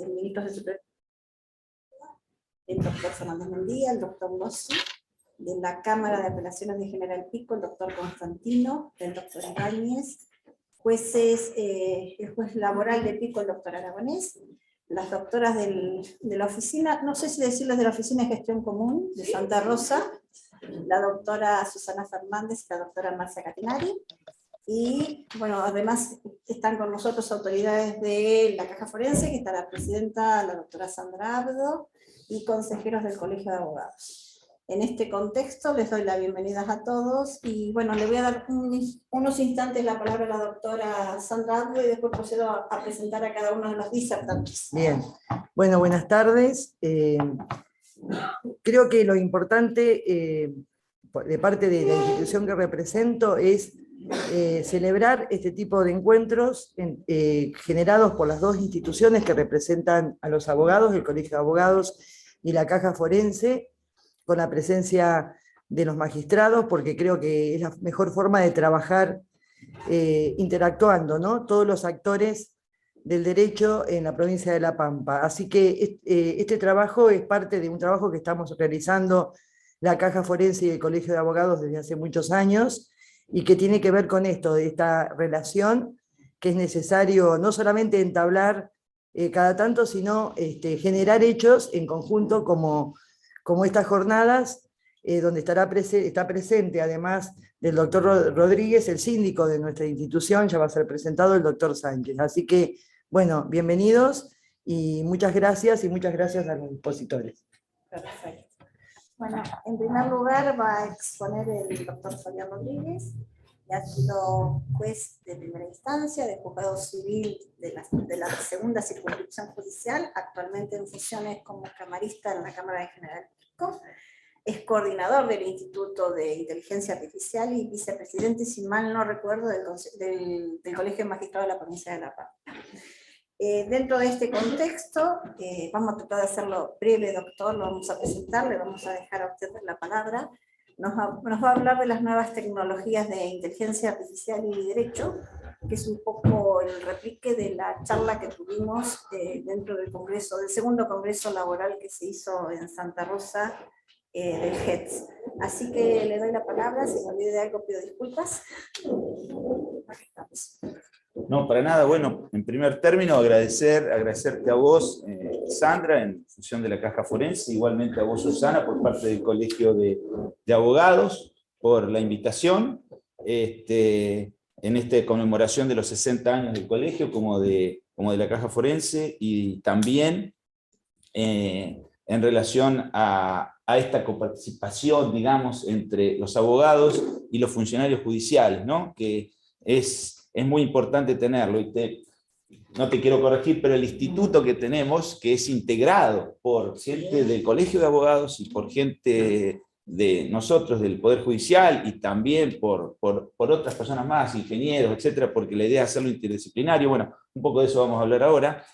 ministros de Supervisión, el doctor Fernández Mendía, el doctor Lossi, de la Cámara de Apelaciones de General Pico, el doctor Constantino, el doctor Ibáñez, jueces, el juez laboral de Pico, el doctor Aragonés, las doctoras de la oficina, no sé si decirles de la Oficina de Gestión Común de Santa Rosa, la doctora Susana Fernández y la doctora Marcia Catinari, y bueno, además están con nosotros autoridades de la Caja Forense, que está la presidenta, la doctora Sandra Abdo, y consejeros del Colegio de Abogados. En este contexto les doy la bienvenida a todos, y bueno, le voy a dar unos instantes la palabra a la doctora Sandra Abdo, y después procedo a presentar a cada uno de los disertantes. Bien, bueno, buenas tardes. Creo que lo importante de parte de la institución que represento es celebrar este tipo de encuentros generados por las dos instituciones que representan a los abogados, el Colegio de Abogados y la Caja Forense, con la presencia de los magistrados, porque creo que es la mejor forma de trabajar interactuando, ¿no? Todos los actores del derecho en la provincia de La Pampa. Así que este trabajo es parte de un trabajo que estamos realizando la Caja Forense y el Colegio de Abogados desde hace muchos años, y que tiene que ver con esto, de esta relación que es necesario no solamente entablar cada tanto, sino generar hechos en conjunto como estas jornadas, donde está presente, además del doctor Rodríguez, el síndico de nuestra institución, ya va a ser presentado el doctor Sánchez. Así que, bueno, bienvenidos y muchas gracias a los expositores. Perfecto. Bueno, en primer lugar va a exponer el doctor Fabián Rodríguez, que ha sido juez de primera instancia, de juzgado civil de la segunda circunscripción judicial, actualmente en funciones como camarista en la Cámara de General Pico. Es coordinador del Instituto de Inteligencia Artificial y vicepresidente, si mal no recuerdo, del Colegio de Magistrados de la Provincia de La Pampa. Dentro de este contexto, vamos a tratar de hacerlo breve, doctor, lo vamos a presentar, le vamos a dejar a usted la palabra. Nos va a hablar de las nuevas tecnologías de inteligencia artificial y derecho, que es un poco el replique de la charla que tuvimos dentro del congreso, del segundo congreso laboral que se hizo en Santa Rosa, del GETS. Así que le doy la palabra, si me olvidé de algo pido disculpas. Aquí estamos. No, para nada. Bueno, en primer término, agradecerte a vos, Sandra, en función de la Caja Forense, igualmente a vos, Susana, por parte del Colegio de Abogados, por la invitación, en esta conmemoración de los 60 años del colegio, como de la Caja Forense, y también en relación a esta coparticipación, digamos, entre los abogados y los funcionarios judiciales, ¿no? Que es muy importante tenerlo, y no te quiero corregir, pero el instituto que tenemos, que es integrado por gente del Colegio de Abogados y por gente de nosotros, del Poder Judicial, y también por otras personas más, ingenieros, etcétera, porque la idea es hacerlo interdisciplinario. Bueno, un poco de eso vamos a hablar ahora.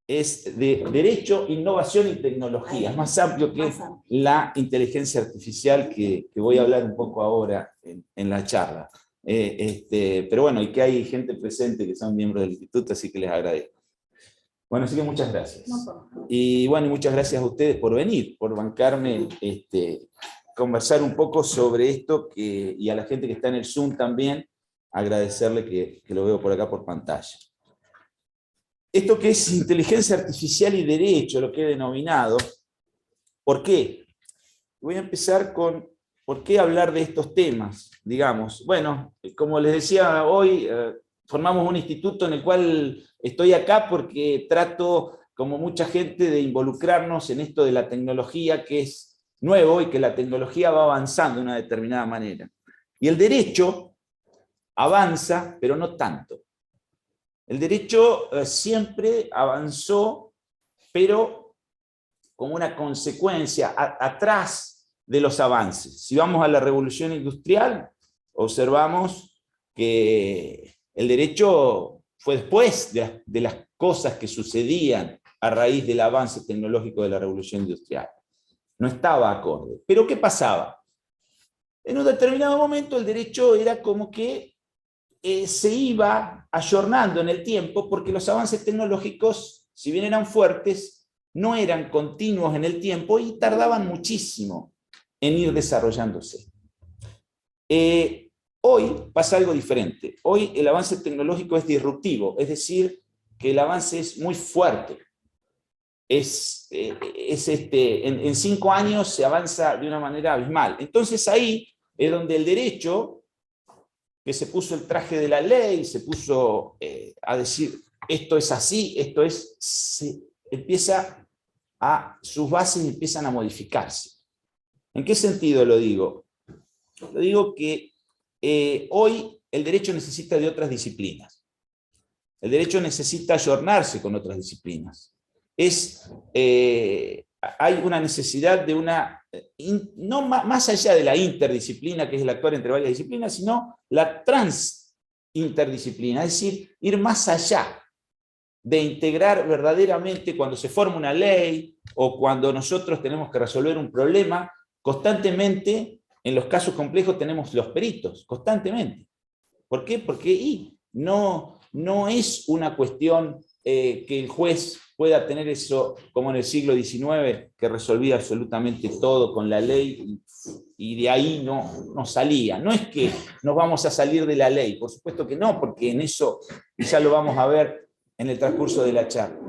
Es de Derecho, Innovación y Tecnología, es más amplio que la inteligencia artificial que voy a hablar un poco ahora en la charla. Pero bueno, y que hay gente presente que son miembros del instituto, así que les agradezco. Bueno, así que muchas gracias. Y bueno, y muchas gracias a ustedes por venir, por bancarme, conversar un poco sobre esto, y a la gente que está en el Zoom también, agradecerle que lo veo por acá por pantalla. Esto que es inteligencia artificial y derecho, lo que he denominado, ¿por qué? Voy a empezar con ¿por qué hablar de estos temas? Digamos, bueno, como les decía hoy, formamos un instituto en el cual estoy acá porque trato, como mucha gente, de involucrarnos en esto de la tecnología, que es nuevo y que la tecnología va avanzando de una determinada manera. Y el derecho avanza, pero no tanto. El derecho siempre avanzó, pero como una consecuencia, atrás de los avances. Si vamos a la revolución industrial, observamos que el derecho fue después de las cosas que sucedían a raíz del avance tecnológico de la revolución industrial. No estaba acorde. ¿Pero qué pasaba? En un determinado momento el derecho era como que se iba ayornando en el tiempo, porque los avances tecnológicos si bien eran fuertes, no eran continuos en el tiempo y tardaban muchísimo en ir desarrollándose. Hoy pasa algo diferente. Hoy el avance tecnológico es disruptivo, es decir, que el avance es muy fuerte. En 5 años se avanza de una manera abismal. Entonces ahí es donde el derecho, que se puso el traje de la ley, se puso a decir esto es así, esto es, sus bases empiezan a modificarse. ¿En qué sentido lo digo? Lo digo que hoy el derecho necesita de otras disciplinas. El derecho necesita ayornarse con otras disciplinas. Hay una necesidad de no más allá de la interdisciplina, que es el actuar entre varias disciplinas, sino la transinterdisciplina, es decir, ir más allá de integrar verdaderamente cuando se forma una ley o cuando nosotros tenemos que resolver un problema, constantemente, en los casos complejos tenemos los peritos, constantemente. ¿Por qué? Porque no es una cuestión que el juez pueda tener eso como en el siglo XIX, que resolvía absolutamente todo con la ley y de ahí no salía. No es que nos vamos a salir de la ley, por supuesto que no, porque en eso ya lo vamos a ver en el transcurso de la charla,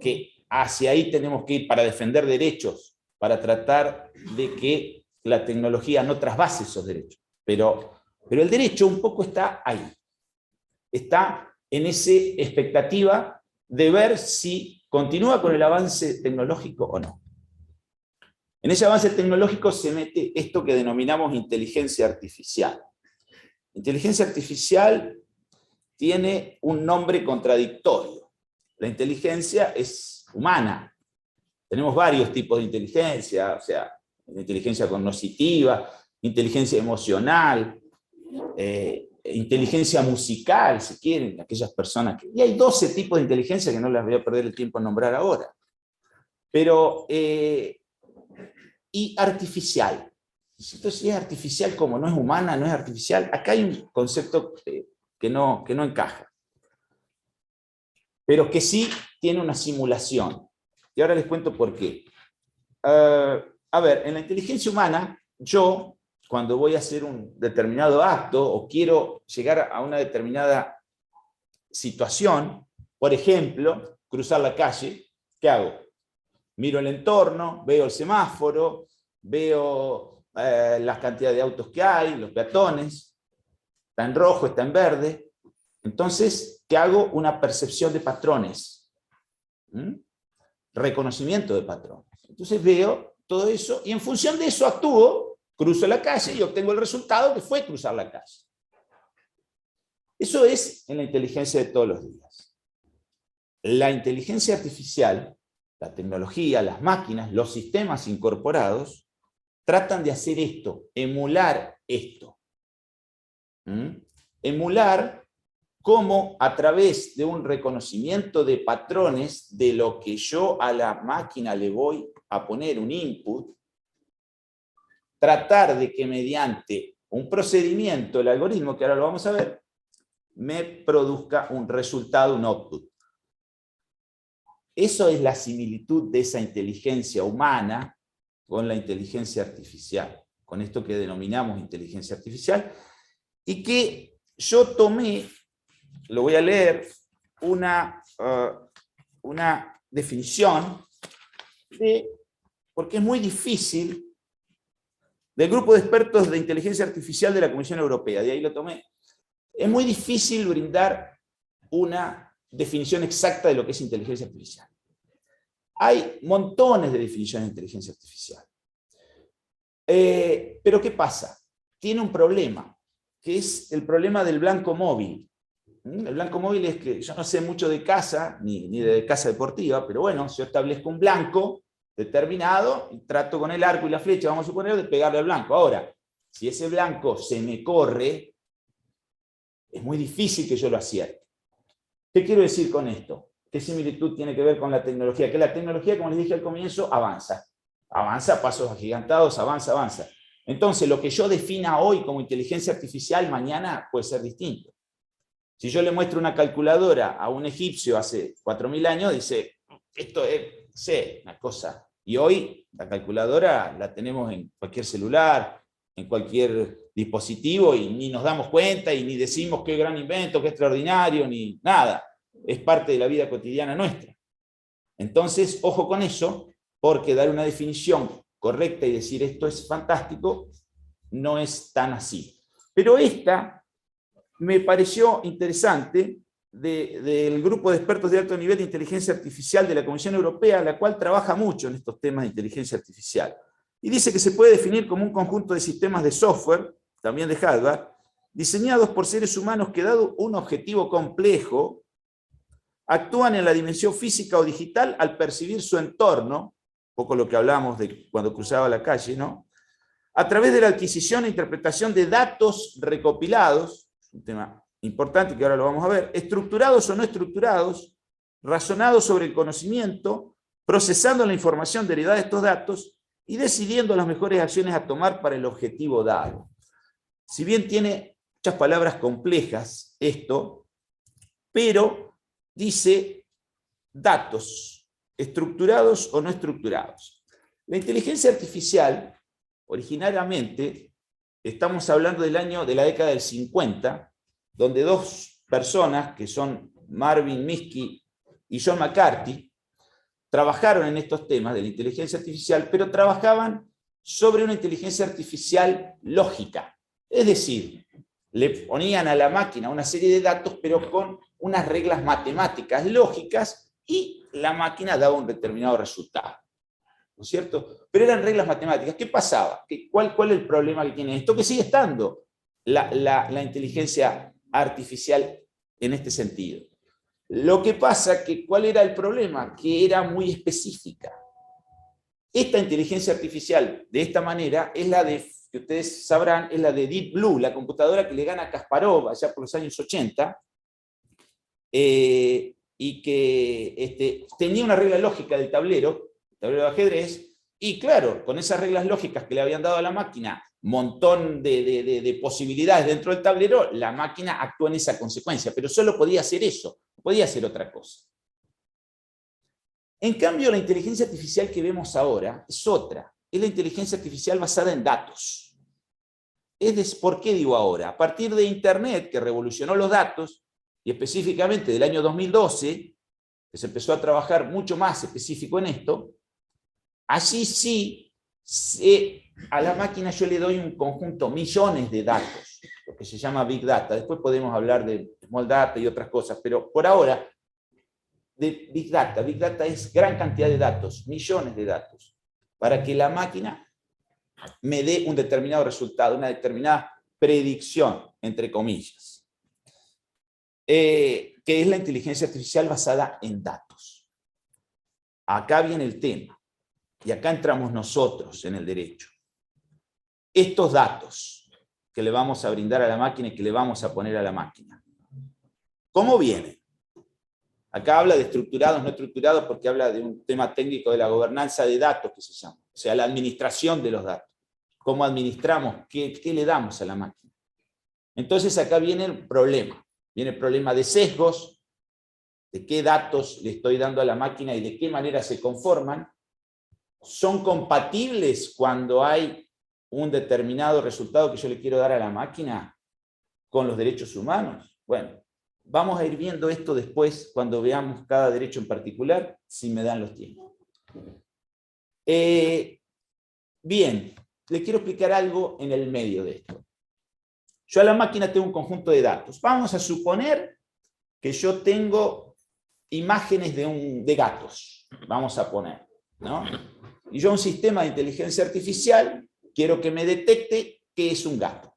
que hacia ahí tenemos que ir para defender derechos, para tratar de que la tecnología no trasvase esos derechos. Pero el derecho un poco está ahí. Está en esa expectativa de ver si continúa con el avance tecnológico o no. En ese avance tecnológico se mete esto que denominamos inteligencia artificial. Inteligencia artificial tiene un nombre contradictorio. La inteligencia es humana. Tenemos varios tipos de inteligencia, o sea, inteligencia cognitiva, inteligencia emocional, inteligencia musical, si quieren, aquellas personas que... Y hay 12 tipos de inteligencia que no las voy a perder el tiempo en nombrar ahora. Pero, y artificial. Entonces, si es artificial, como no es humana, no es artificial, acá hay un concepto que no encaja. Pero que sí tiene una simulación. Y ahora les cuento por qué. A ver, en la inteligencia humana, yo, cuando voy a hacer un determinado acto o quiero llegar a una determinada situación, por ejemplo, cruzar la calle, ¿qué hago? Miro el entorno, veo el semáforo, veo la cantidad de autos que hay, los peatones, está en rojo, está en verde. Entonces, ¿qué hago? Una percepción de patrones. Reconocimiento de patrones. Entonces veo todo eso y en función de eso actúo, cruzo la calle y obtengo el resultado que fue cruzar la calle. Eso es en la inteligencia de todos los días. La inteligencia artificial, la tecnología, las máquinas, los sistemas incorporados, tratan de hacer esto, emular esto. Emular cómo a través de un reconocimiento de patrones de lo que yo a la máquina le voy a poner un input, tratar de que mediante un procedimiento, el algoritmo, que ahora lo vamos a ver, me produzca un resultado, un output. Eso es la similitud de esa inteligencia humana con la inteligencia artificial, con esto que denominamos inteligencia artificial, y que yo tomé, lo voy a leer, una definición, porque es muy difícil, del grupo de expertos de inteligencia artificial de la Comisión Europea, de ahí lo tomé. Es muy difícil brindar una definición exacta de lo que es inteligencia artificial. Hay montones de definiciones de inteligencia artificial. Pero ¿qué pasa? Tiene un problema, que es el problema del blanco móvil. El blanco móvil es que yo no sé mucho de caza, ni de caza deportiva, pero bueno, yo establezco un blanco determinado y trato con el arco y la flecha, vamos a suponer, de pegarle al blanco. Ahora, si ese blanco se me corre, es muy difícil que yo lo acierte. ¿Qué quiero decir con esto? ¿Qué similitud tiene que ver con la tecnología? Que la tecnología, como les dije al comienzo, avanza. Avanza a pasos agigantados, avanza. Entonces, lo que yo defina hoy como inteligencia artificial, mañana puede ser distinto. Si yo le muestro una calculadora a un egipcio hace 4000 años, dice, esto es, no sé, una cosa. Y hoy la calculadora la tenemos en cualquier celular, en cualquier dispositivo, y ni nos damos cuenta, y ni decimos qué gran invento, qué extraordinario, ni nada. Es parte de la vida cotidiana nuestra. Entonces, ojo con eso, porque dar una definición correcta y decir esto es fantástico, no es tan así. Pero esta me pareció interesante del grupo de expertos de alto nivel de inteligencia artificial de la Comisión Europea, la cual trabaja mucho en estos temas de inteligencia artificial. Y dice que se puede definir como un conjunto de sistemas de software, también de hardware, diseñados por seres humanos que, dado un objetivo complejo, actúan en la dimensión física o digital al percibir su entorno, un poco lo que hablábamos de cuando cruzaba la calle, ¿no? A través de la adquisición e interpretación de datos recopilados, un tema importante que ahora lo vamos a ver, estructurados o no estructurados, razonados sobre el conocimiento, procesando la información derivada de estos datos y decidiendo las mejores acciones a tomar para el objetivo dado. Si bien tiene muchas palabras complejas esto, pero dice datos, estructurados o no estructurados. La inteligencia artificial, originariamente, estamos hablando de la década del 50, donde dos personas, que son Marvin Minsky y John McCarthy, trabajaron en estos temas de la inteligencia artificial, pero trabajaban sobre una inteligencia artificial lógica. Es decir, le ponían a la máquina una serie de datos, pero con unas reglas matemáticas lógicas, y la máquina daba un determinado resultado. ¿No es cierto? Pero eran reglas matemáticas. ¿Qué pasaba? ¿Cuál es el problema que tiene esto? Que sigue estando la inteligencia artificial en este sentido. Lo que pasa que, ¿cuál era el problema? Que era muy específica. Esta inteligencia artificial, de esta manera, es la de, que ustedes sabrán, es la de Deep Blue, la computadora que le gana a Kasparov allá por los años 80, y que tenía una regla lógica del tablero de ajedrez, y claro, con esas reglas lógicas que le habían dado a la máquina, montón de posibilidades dentro del tablero, la máquina actuó en esa consecuencia, pero solo podía hacer eso, no podía hacer otra cosa. En cambio, la inteligencia artificial que vemos ahora es otra, es la inteligencia artificial basada en datos. ¿Por qué digo ahora? A partir de Internet, que revolucionó los datos, y específicamente del año 2012, que se empezó a trabajar mucho más específico en esto, allí sí, a la máquina yo le doy un conjunto, millones de datos, lo que se llama Big Data. Después podemos hablar de Small Data y otras cosas, pero por ahora, de Big Data. Big Data es gran cantidad de datos, millones de datos, para que la máquina me dé un determinado resultado, una determinada predicción, entre comillas, que es la inteligencia artificial basada en datos. Acá viene el tema, y acá entramos nosotros en el derecho. Estos datos que le vamos a brindar a la máquina y que le vamos a poner a la máquina, ¿cómo vienen? Acá habla de estructurados, no estructurados, porque habla de un tema técnico de la gobernanza de datos, que se llama, o sea, la administración de los datos. ¿Cómo administramos? ¿Qué le damos a la máquina? Entonces acá viene el problema de sesgos, de qué datos le estoy dando a la máquina y de qué manera se conforman. ¿Son compatibles cuando hay un determinado resultado que yo le quiero dar a la máquina con los derechos humanos? Bueno, vamos a ir viendo esto después cuando veamos cada derecho en particular, si me dan los tiempos. Bien, les quiero explicar algo en el medio de esto. Yo a la máquina tengo un conjunto de datos. Vamos a suponer que yo tengo imágenes de gatos, vamos a poner, ¿no? Y yo a un sistema de inteligencia artificial quiero que me detecte qué es un gato.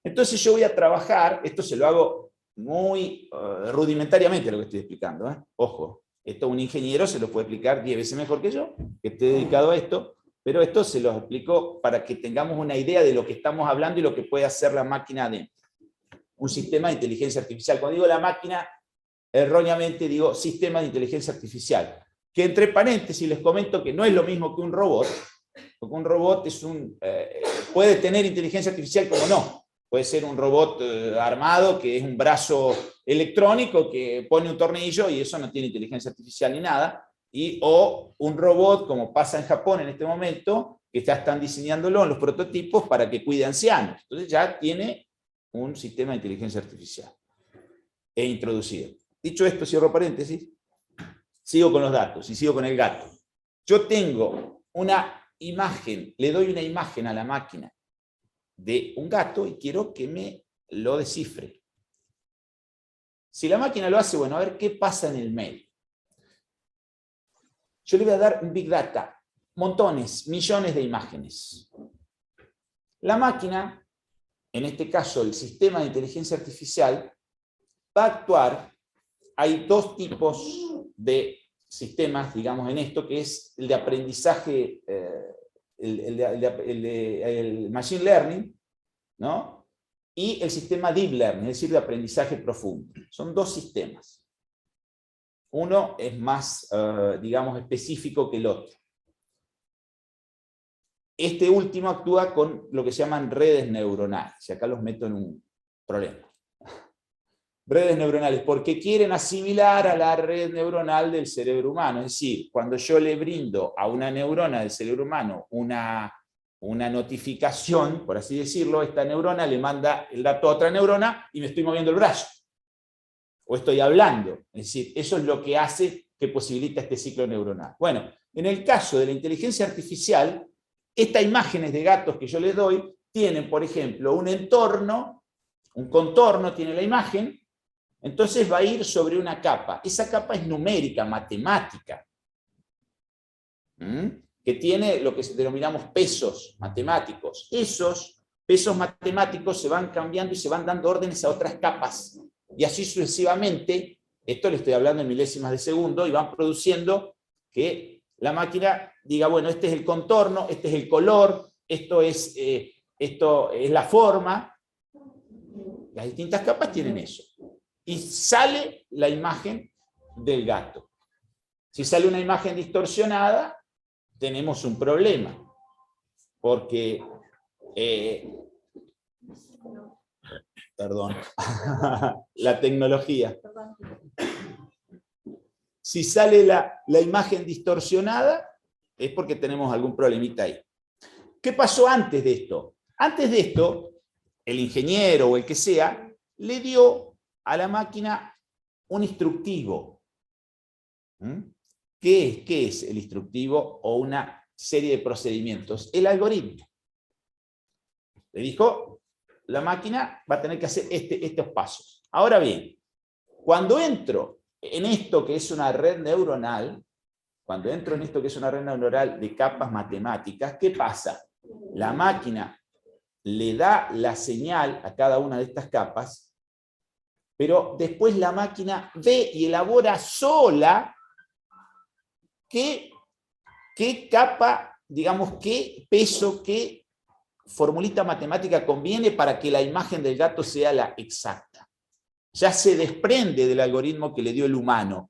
Entonces yo voy a trabajar, esto se lo hago muy rudimentariamente lo que estoy explicando, ¿eh? Ojo, esto un ingeniero se lo puede explicar 10 veces mejor que yo, que esté dedicado a esto, pero esto se lo explico para que tengamos una idea de lo que estamos hablando y lo que puede hacer la máquina de un sistema de inteligencia artificial. Cuando digo la máquina, erróneamente digo sistema de inteligencia artificial, que entre paréntesis les comento que no es lo mismo que un robot, porque un robot puede tener inteligencia artificial como no, Puede ser un robot armado que es un brazo electrónico que pone un tornillo y eso no tiene inteligencia artificial ni nada. O un robot, como pasa en Japón en este momento, que ya están diseñándolo en los prototipos para que cuide ancianos. Entonces ya tiene un sistema de inteligencia artificial introducido. Dicho esto, cierro paréntesis, sigo con los datos y sigo con el gato. Yo tengo una imagen, le doy una imagen a la máquina de un gato y quiero que me lo descifre. Si la máquina lo hace, bueno, a ver qué pasa en el medio. Yo le voy a dar un Big Data, montones, millones de imágenes. La máquina, en este caso el sistema de inteligencia artificial, va a actuar. Hay dos tipos de sistemas, digamos, en esto, que es el de aprendizaje, el machine learning, ¿no? Y el sistema deep learning, es decir, de aprendizaje profundo. Son dos sistemas. Uno es más, digamos, específico que el otro. Este último actúa con lo que se llaman redes neuronales, y acá los meto en un problema. Redes neuronales, porque quieren asimilar a la red neuronal del cerebro humano. Es decir, cuando yo le brindo a una neurona del cerebro humano una notificación, por así decirlo, esta neurona le manda el dato a otra neurona y me estoy moviendo el brazo. O estoy hablando. Es decir, eso es lo que hace que posibilita este ciclo neuronal. Bueno, en el caso de la inteligencia artificial, estas imágenes de gatos que yo les doy tienen, por ejemplo, un entorno, un contorno tiene la imagen. Entonces va a ir sobre una capa. Esa capa es numérica, matemática, que tiene lo que denominamos pesos matemáticos. Esos pesos matemáticos se van cambiando y se van dando órdenes a otras capas. Y así sucesivamente, esto le estoy hablando en milésimas de segundo, y van produciendo que la máquina diga, bueno, este es el contorno, este es el color, esto es la forma. Las distintas capas tienen eso. Y sale la imagen del gato. Si sale una imagen distorsionada, tenemos un problema, porque, perdón, la tecnología. Si sale la imagen distorsionada, es porque tenemos algún problemita ahí. ¿Qué pasó antes de esto? Antes de esto, el ingeniero o el que sea, le dio a la máquina un instructivo. ¿Qué es el instructivo o una serie de procedimientos? El algoritmo. Le dijo, la máquina va a tener que hacer estos pasos. Ahora bien, cuando entro en esto que es una red neuronal, de capas matemáticas, ¿qué pasa? La máquina le da la señal a cada una de estas capas, pero después la máquina ve y elabora sola qué capa, digamos, qué peso, qué formulita matemática conviene para que la imagen del gato sea la exacta. Ya se desprende del algoritmo que le dio el humano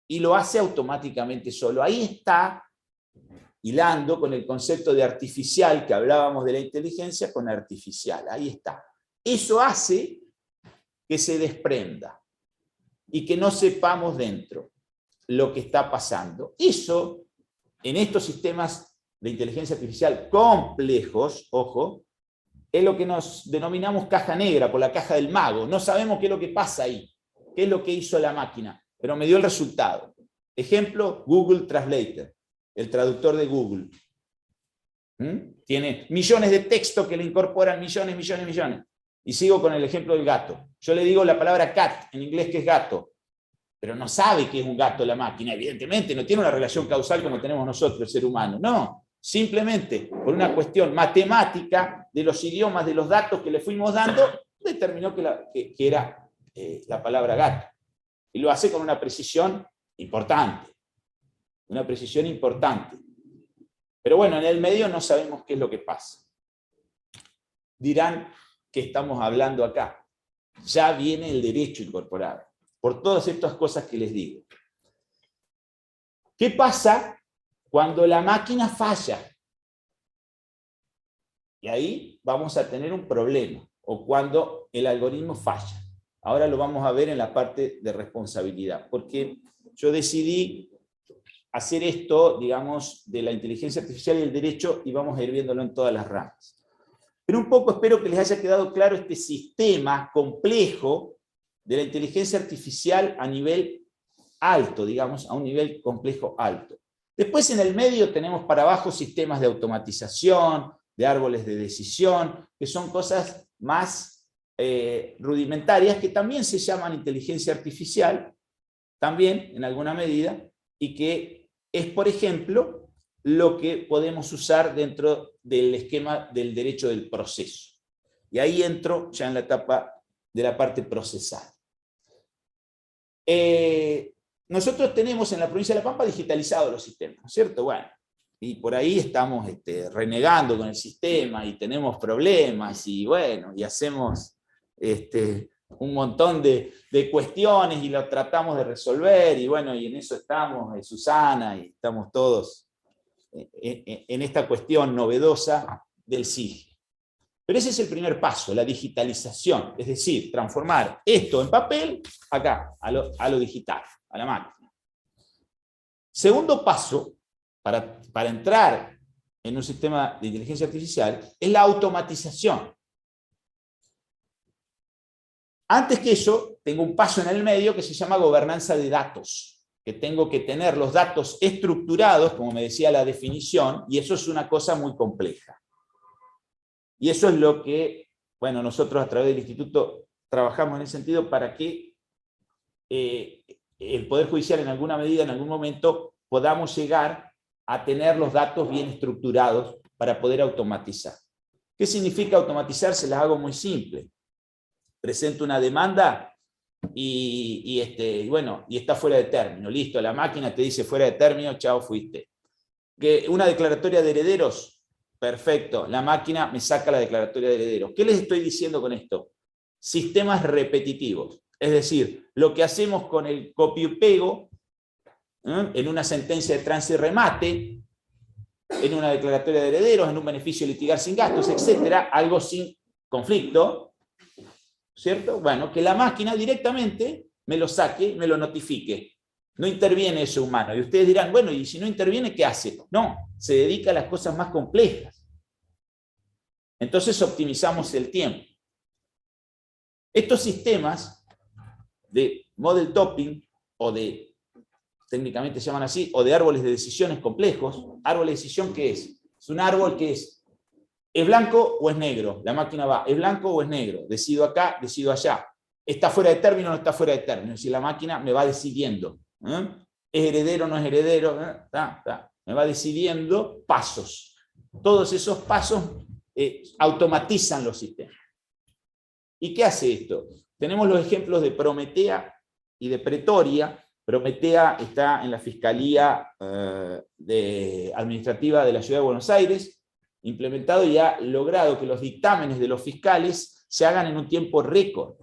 y lo hace automáticamente solo. Ahí está hilando con el concepto de artificial, que hablábamos de la inteligencia con artificial. Ahí está. Eso hace que se desprenda y que no sepamos dentro lo que está pasando. Eso, en estos sistemas de inteligencia artificial complejos, ojo, es lo que nos denominamos caja negra, por la caja del mago. No sabemos qué es lo que pasa ahí, qué es lo que hizo la máquina, pero me dio el resultado. Ejemplo, Google Translator, el traductor de Google. Tiene millones de textos que le incorporan, millones. Y sigo con el ejemplo del gato. Yo le digo la palabra cat, en inglés, que es gato, pero no sabe que es un gato la máquina, evidentemente, no tiene una relación causal como tenemos nosotros, el ser humano. No, simplemente por una cuestión matemática de los idiomas, de los datos que le fuimos dando, determinó que era la palabra gato. Y lo hace con una precisión importante. Una precisión importante. Pero bueno, en el medio no sabemos qué es lo que pasa. Dirán que estamos hablando acá. Ya viene el derecho incorporado, por todas estas cosas que les digo. ¿Qué pasa cuando la máquina falla? Y ahí, vamos a tener un problema, o cuando el algoritmo falla. Ahora lo vamos a ver en la parte de responsabilidad, porque yo decidí hacer esto, digamos, de la inteligencia artificial y el derecho, y vamos a ir viéndolo en todas las ramas. Pero un poco espero que les haya quedado claro este sistema complejo de la inteligencia artificial a nivel alto, digamos, a un nivel complejo alto. Después en el medio tenemos para abajo sistemas de automatización, de árboles de decisión, que son cosas más rudimentarias, que también se llaman inteligencia artificial, también en alguna medida, y que es, por ejemplo, lo que podemos usar dentro del esquema del derecho del proceso. Y ahí entro ya en la etapa de la parte procesal. Nosotros tenemos en la provincia de La Pampa digitalizados los sistemas, ¿no es cierto? Bueno, y por ahí estamos renegando con el sistema y tenemos problemas y bueno, y hacemos un montón de cuestiones y lo tratamos de resolver y bueno, y en eso estamos, Susana, y estamos todos en esta cuestión novedosa del SIG. Pero ese es el primer paso, la digitalización, es decir, transformar esto en papel acá, a lo digital, a la máquina. Segundo paso, para entrar en un sistema de inteligencia artificial, es la automatización. Antes que eso, tengo un paso en el medio que se llama gobernanza de datos, que tengo que tener los datos estructurados, como me decía la definición, y eso es una cosa muy compleja. Y eso es lo que, bueno, nosotros a través del instituto trabajamos en ese sentido para que el Poder Judicial en alguna medida, en algún momento, podamos llegar a tener los datos bien estructurados para poder automatizar. ¿Qué significa automatizar? Se las hago muy simple. Presento una demanda y está fuera de término. Listo, la máquina te dice fuera de término, chao, fuiste. Que una declaratoria de herederos, perfecto, la máquina me saca la declaratoria de herederos. ¿Qué les estoy diciendo con esto? Sistemas repetitivos. Es decir, lo que hacemos con el copio y pego, en una sentencia de trance y remate, en una declaratoria de herederos, en un beneficio de litigar sin gastos, etcétera, algo sin conflicto, ¿cierto? Bueno, que la máquina directamente me lo saque, me lo notifique. No interviene ese humano. Y ustedes dirán, bueno, ¿y si no interviene, qué hace? No, se dedica a las cosas más complejas. Entonces optimizamos el tiempo. Estos sistemas de model topping, o de, técnicamente se llaman así, o de árboles de decisiones complejos. ¿Árbol de decisión qué es? Es un árbol que es blanco o es negro. La máquina va, ¿es blanco o es negro? Decido acá, decido allá. ¿Está fuera de término o no está fuera de término? Es decir, la máquina me va decidiendo. ¿Es heredero o no es heredero? Me va decidiendo pasos. Todos esos pasos automatizan los sistemas. ¿Y qué hace esto? Tenemos los ejemplos de Prometea y de Pretoria. Prometea está en la Fiscalía Administrativa de la Ciudad de Buenos Aires, implementado y ha logrado que los dictámenes de los fiscales se hagan en un tiempo récord,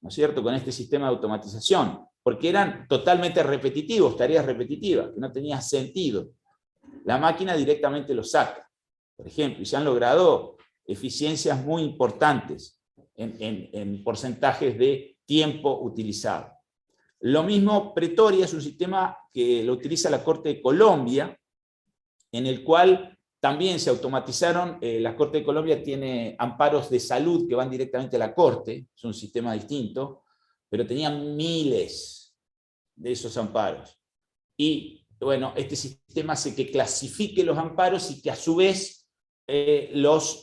¿no es cierto?, con este sistema de automatización, porque eran totalmente repetitivos, tareas repetitivas, que no tenían sentido. La máquina directamente lo saca, por ejemplo, y se han logrado eficiencias muy importantes en porcentajes de tiempo utilizado. Lo mismo, Pretoria es un sistema que lo utiliza la Corte de Colombia, en el cual también se automatizaron. La Corte de Colombia tiene amparos de salud que van directamente a la Corte, es un sistema distinto, pero tenían miles de esos amparos. Y bueno, este sistema hace que clasifique los amparos y que a su vez los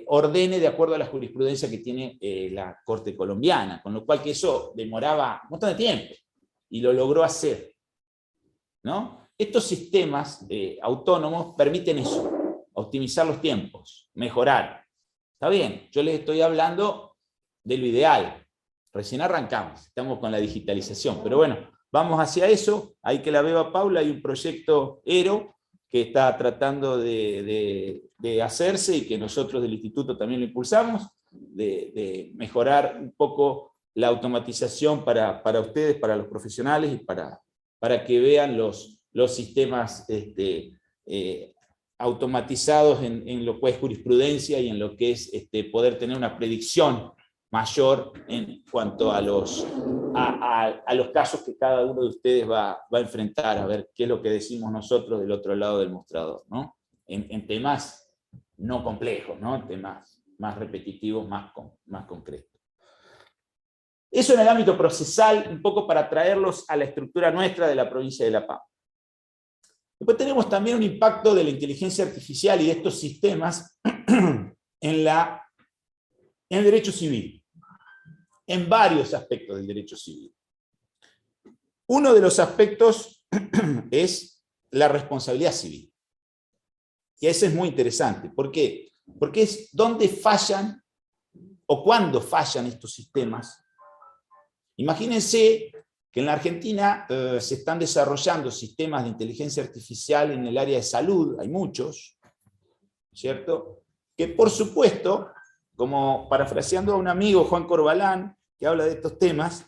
ordene de acuerdo a la jurisprudencia que tiene la Corte colombiana, con lo cual que eso demoraba un montón de tiempo, y lo logró hacer, ¿no? Estos sistemas autónomos permiten eso, optimizar los tiempos, mejorar. Está bien, yo les estoy hablando de lo ideal, recién arrancamos, estamos con la digitalización, pero bueno, vamos hacia eso. Ahí que la veo a Paula, hay un proyecto ERO que está tratando de hacerse y que nosotros del instituto también lo impulsamos, de mejorar un poco la automatización para ustedes, para los profesionales y para que vean los sistemas automatizados en lo que es jurisprudencia y en lo que es poder tener una predicción mayor en cuanto a los casos que cada uno de ustedes va a enfrentar, a ver qué es lo que decimos nosotros del otro lado del mostrador, ¿no? En temas no complejos, ¿no? Temas más repetitivos, más concretos. Eso en el ámbito procesal, un poco para traerlos a la estructura nuestra de la provincia de La Pampa. Después tenemos también un impacto de la inteligencia artificial y de estos sistemas en el derecho civil, en varios aspectos del derecho civil. Uno de los aspectos es la responsabilidad civil. Y ese es muy interesante. ¿Por qué? Porque es donde fallan o cuándo fallan estos sistemas. Imagínense que en la Argentina se están desarrollando sistemas de inteligencia artificial en el área de salud, hay muchos, ¿cierto? Que por supuesto, como parafraseando a un amigo, Juan Corbalán, que habla de estos temas,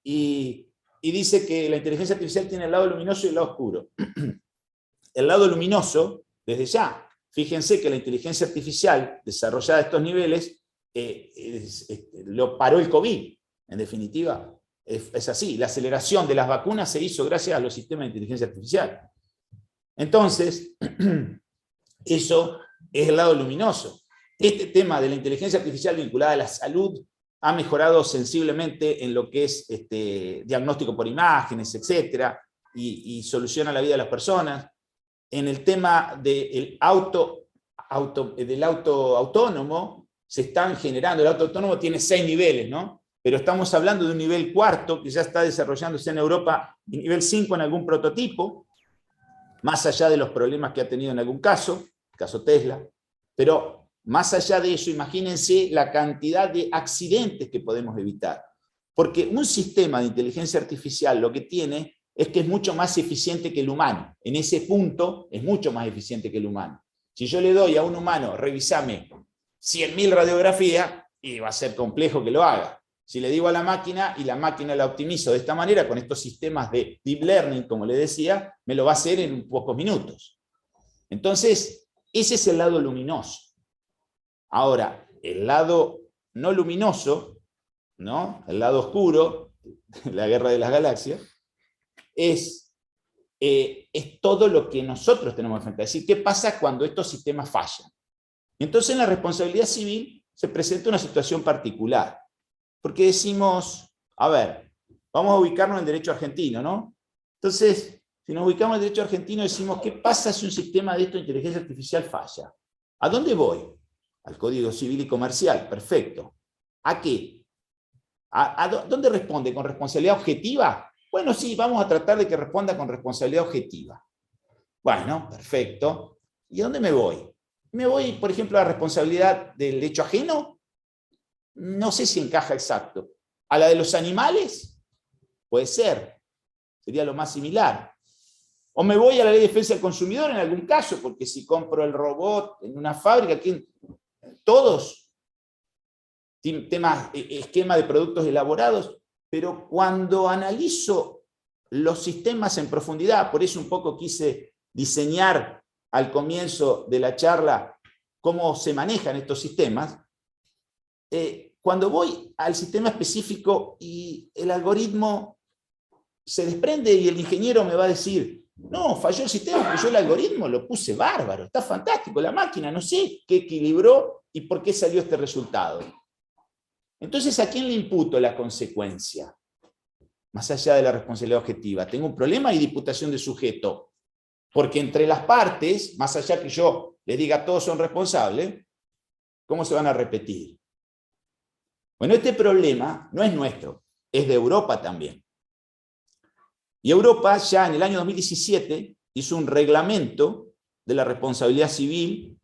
y dice que la inteligencia artificial tiene el lado luminoso y el lado oscuro. El lado luminoso, desde ya, fíjense que la inteligencia artificial desarrollada a estos niveles lo paró el COVID, en definitiva. Es así, la aceleración de las vacunas se hizo gracias a los sistemas de inteligencia artificial. Entonces, eso es el lado luminoso. Este tema de la inteligencia artificial vinculada a la salud ha mejorado sensiblemente en lo que es diagnóstico por imágenes, etcétera, y soluciona la vida de las personas. En el tema del auto autónomo, se están generando, el auto autónomo tiene 6 niveles, ¿no? Pero estamos hablando de un nivel 4 que ya está desarrollándose en Europa, y nivel 5 en algún prototipo, más allá de los problemas que ha tenido en algún caso, el caso Tesla. Pero más allá de eso, imagínense la cantidad de accidentes que podemos evitar. Porque un sistema de inteligencia artificial lo que tiene es que es mucho más eficiente que el humano. En ese punto es mucho más eficiente que el humano. Si yo le doy a un humano, revisame 100.000 radiografías, y va a ser complejo que lo haga. Si le digo a la máquina, y la máquina la optimizo de esta manera, con estos sistemas de deep learning, como le decía, me lo va a hacer en pocos minutos. Entonces, ese es el lado luminoso. Ahora, el lado no luminoso, ¿no? El lado oscuro, la guerra de las galaxias, es todo lo que nosotros tenemos que enfrentar. Es decir, ¿qué pasa cuando estos sistemas fallan? Entonces, en la responsabilidad civil se presenta una situación particular. Porque decimos, a ver, vamos a ubicarnos en el derecho argentino, ¿no? Entonces, si nos ubicamos en el derecho argentino, decimos, ¿qué pasa si un sistema de esto de inteligencia artificial falla? ¿A dónde voy? Al Código Civil y Comercial, perfecto. ¿A qué? ¿Dónde responde? ¿Con responsabilidad objetiva? Bueno, sí, vamos a tratar de que responda con responsabilidad objetiva. Bueno, perfecto. ¿Y a dónde me voy? ¿Me voy, por ejemplo, a la responsabilidad del hecho ajeno? No sé si encaja exacto. ¿A la de los animales? Puede ser. Sería lo más similar. O me voy a la ley de defensa del consumidor en algún caso, porque si compro el robot en una fábrica, todos esquema de productos elaborados, pero cuando analizo los sistemas en profundidad, por eso un poco quise diseñar al comienzo de la charla cómo se manejan estos sistemas, cuando voy al sistema específico y el algoritmo se desprende y el ingeniero me va a decir, no, falló el sistema, porque yo el algoritmo lo puse bárbaro, está fantástico, la máquina no sé qué equilibró y por qué salió este resultado. Entonces, ¿a quién le imputo la consecuencia? Más allá de la responsabilidad objetiva, tengo un problema y diputación de sujeto, porque entre las partes, más allá que yo les diga todos son responsables, ¿cómo se van a repetir? Bueno, este problema no es nuestro, es de Europa también. Y Europa ya en el año 2017 hizo un reglamento de la responsabilidad civil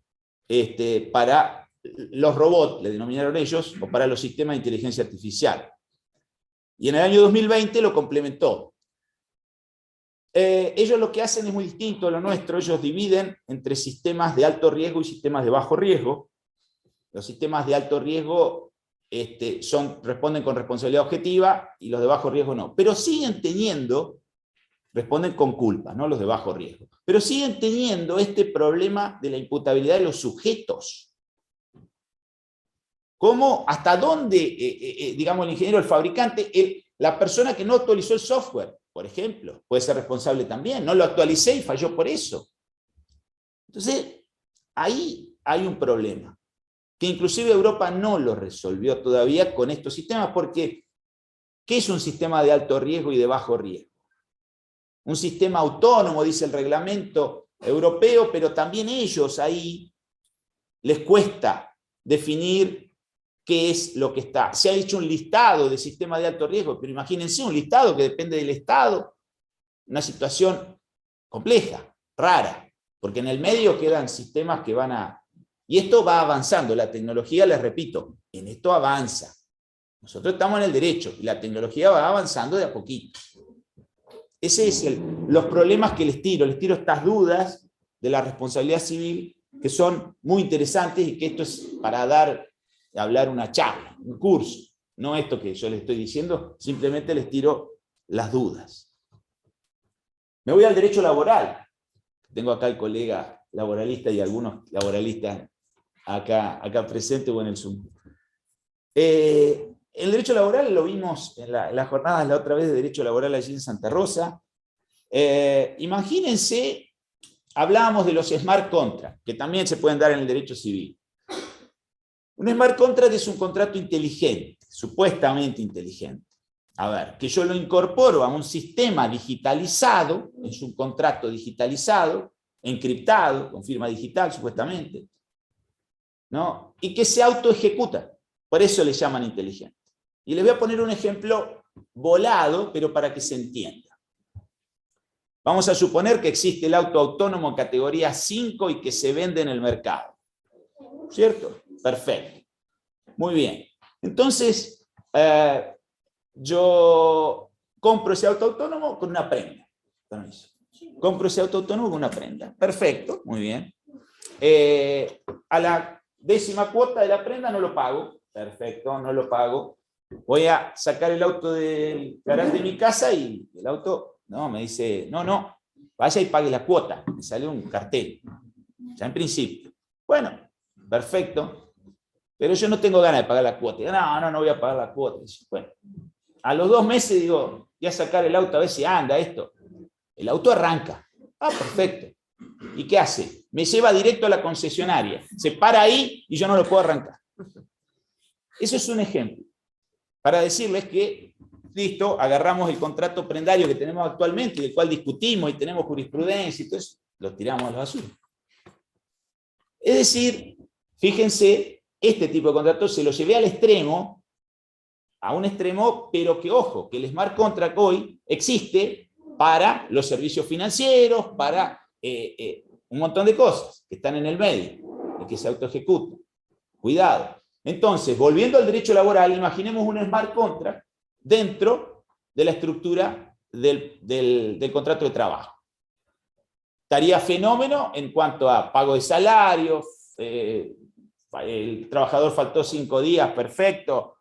para los robots, le denominaron ellos, o para los sistemas de inteligencia artificial. Y en el año 2020 lo complementó. Ellos lo que hacen es muy distinto a lo nuestro, ellos dividen entre sistemas de alto riesgo y sistemas de bajo riesgo. Los sistemas de alto riesgo responden con responsabilidad objetiva y los de bajo riesgo no. Pero siguen teniendo responden con culpa, ¿no? Los de bajo riesgo. Pero siguen teniendo este problema de la imputabilidad de los sujetos. ¿Cómo, hasta dónde, digamos, el ingeniero, el fabricante, la persona que no actualizó el software, por ejemplo, puede ser responsable también? No lo actualicé y falló por eso. Entonces, ahí hay un problema, que inclusive Europa no lo resolvió todavía con estos sistemas, porque ¿qué es un sistema de alto riesgo y de bajo riesgo? Un sistema autónomo, dice el reglamento europeo, pero también ellos ahí les cuesta definir qué es lo que está. Se ha hecho un listado de sistemas de alto riesgo, pero imagínense un listado que depende del Estado, una situación compleja, rara, porque en el medio quedan sistemas que van a... Y esto va avanzando, la tecnología, les repito, en esto avanza. Nosotros estamos en el derecho y la tecnología va avanzando de a poquito. Ese es los problemas que les tiro estas dudas de la responsabilidad civil, que son muy interesantes y que esto es para hablar una charla, un curso. No esto que yo les estoy diciendo, simplemente les tiro las dudas. Me voy al derecho laboral. Tengo acá el colega laboralista y algunos laboralistas acá presentes o en el Zoom. El derecho laboral lo vimos en las jornadas la otra vez de derecho laboral allí en Santa Rosa. Imagínense, hablábamos de los smart contracts, que también se pueden dar en el derecho civil. Un smart contract es un contrato inteligente, supuestamente inteligente. A ver, que yo lo incorporo a un sistema digitalizado, es un contrato digitalizado, encriptado, con firma digital supuestamente, ¿no? Y que se autoejecuta. Por eso le llaman inteligente. Y les voy a poner un ejemplo volado, pero para que se entienda. Vamos a suponer que existe el auto autónomo categoría 5 y que se vende en el mercado. ¿Cierto? Perfecto. Muy bien. Entonces, yo compro ese auto autónomo con una prenda. Permiso. Compro ese auto autónomo con una prenda. Perfecto, muy bien. A la 10ª cuota de la prenda no lo pago. Perfecto, no lo pago. Voy a sacar el auto del garaje de mi casa y el auto, no, me dice, no, vaya y pague la cuota. Me sale un cartel, ya en principio. Bueno, perfecto, pero yo no tengo ganas de pagar la cuota. No voy a pagar la cuota. Bueno, a los 2 meses digo, voy a sacar el auto a ver si anda esto. El auto arranca. Perfecto. ¿Y qué hace? Me lleva directo a la concesionaria. Se para ahí y yo no lo puedo arrancar. Eso es un ejemplo. Para decirles que, listo, agarramos el contrato prendario que tenemos actualmente, del cual discutimos y tenemos jurisprudencia y todo eso, lo tiramos a la basura. Es decir, fíjense, este tipo de contrato se lo llevé al extremo, a un extremo, pero que, ojo, que el smart contract hoy existe para los servicios financieros, para un montón de cosas que están en el medio, y que se autoejecutan. Cuidado. Entonces, volviendo al derecho laboral, imaginemos un smart contract dentro de la estructura del contrato de trabajo. Estaría fenómeno en cuanto a pago de salario, el trabajador faltó 5 días, perfecto,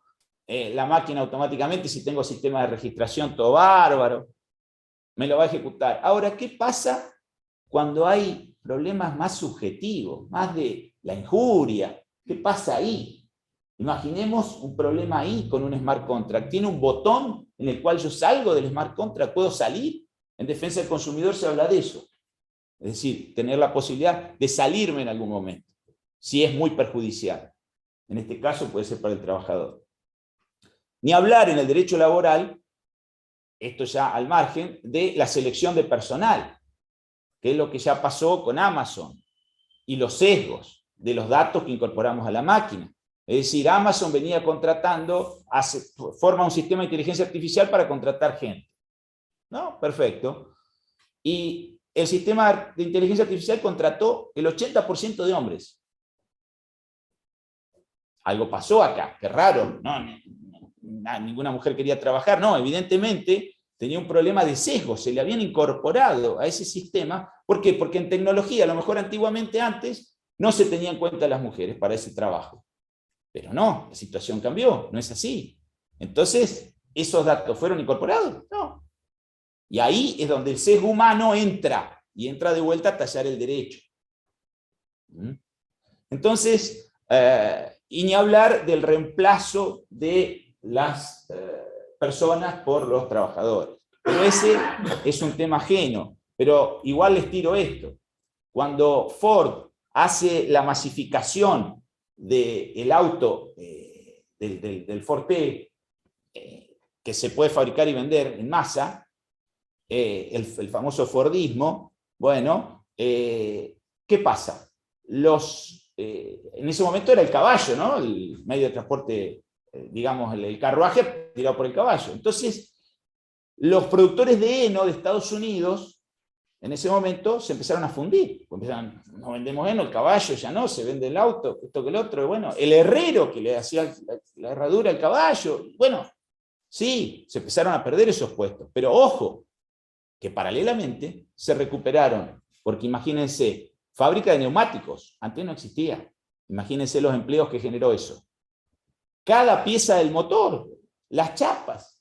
la máquina automáticamente, si tengo sistema de registración, todo bárbaro, me lo va a ejecutar. Ahora, ¿qué pasa cuando hay problemas más subjetivos, más de la injuria? ¿Qué pasa ahí? Imaginemos un problema ahí con un smart contract. Tiene un botón en el cual yo salgo del smart contract, puedo salir. En defensa del consumidor se habla de eso. Es decir, tener la posibilidad de salirme en algún momento, si es muy perjudicial. En este caso puede ser para el trabajador. Ni hablar en el derecho laboral, esto ya al margen, de la selección de personal, que es lo que ya pasó con Amazon, y los sesgos de los datos que incorporamos a la máquina. Es decir, Amazon venía contratando, forma un sistema de inteligencia artificial para contratar gente. ¿No? Perfecto. Y el sistema de inteligencia artificial contrató el 80% de hombres. Algo pasó acá, qué raro. Ninguna mujer quería trabajar. No, evidentemente tenía un problema de sesgo. Se le habían incorporado a ese sistema. ¿Por qué? Porque en tecnología, a lo mejor antiguamente antes, no se tenían en cuenta las mujeres para ese trabajo. Pero no, la situación cambió, no es así. Entonces, ¿esos datos fueron incorporados? No. Y ahí es donde el sesgo humano entra, y entra de vuelta a tallar el derecho. Entonces, y ni hablar del reemplazo de las personas por los trabajadores. Pero ese es un tema ajeno. Pero igual les tiro esto. Cuando Ford hace la masificación del auto, del Ford T, que se puede fabricar y vender en masa, el famoso Fordismo, bueno, ¿qué pasa? En ese momento era el caballo, ¿no? El medio de transporte, digamos, el carruaje tirado por el caballo. Entonces, los productores de heno de Estados Unidos, en ese momento, se empezaron a fundir. Empezaron, no vendemos heno, el caballo ya no, se vende el auto, esto que el otro. Bueno, el herrero que le hacía la herradura al caballo. Bueno, sí, se empezaron a perder esos puestos. Pero ojo, que paralelamente se recuperaron. Porque imagínense, fábrica de neumáticos, antes no existía. Imagínense los empleos que generó eso. Cada pieza del motor, las chapas,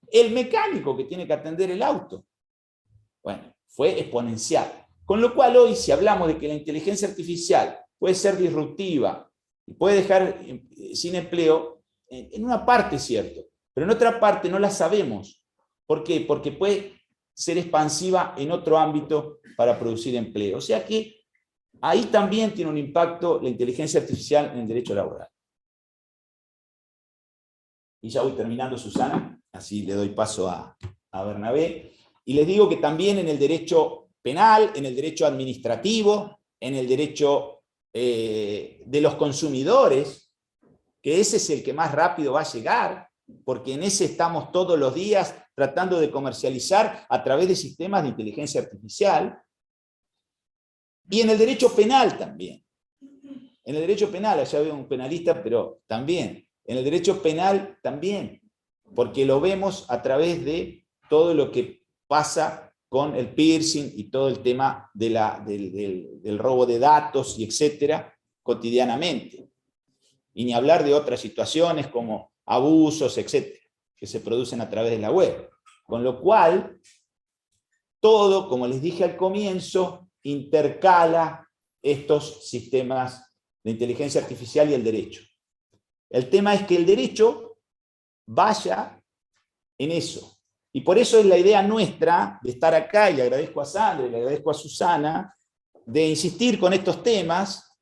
el mecánico que tiene que atender el auto. Bueno, fue exponencial. Con lo cual hoy, si hablamos de que la inteligencia artificial puede ser disruptiva y puede dejar sin empleo, en una parte es cierto, pero en otra parte no la sabemos. ¿Por qué? Porque puede ser expansiva en otro ámbito para producir empleo. O sea que ahí también tiene un impacto la inteligencia artificial en el derecho laboral. Y ya voy terminando, Susana, así le doy paso a Bernabé. Y les digo que también en el derecho penal, en el derecho administrativo, en el derecho de los consumidores, que ese es el que más rápido va a llegar, porque en ese estamos todos los días tratando de comercializar a través de sistemas de inteligencia artificial. Y en el derecho penal también. En el derecho penal, allá veo un penalista, pero también. En el derecho penal también, porque lo vemos a través de todo lo que pasa con el piercing y todo el tema del robo de datos y etcétera, cotidianamente. Y ni hablar de otras situaciones como abusos, etcétera, que se producen a través de la web. Con lo cual, todo, como les dije al comienzo, intercala estos sistemas de inteligencia artificial y el derecho. El tema es que el derecho vaya en eso. Y por eso es la idea nuestra de estar acá, y le agradezco a Sandra, y le agradezco a Susana, de insistir con estos temas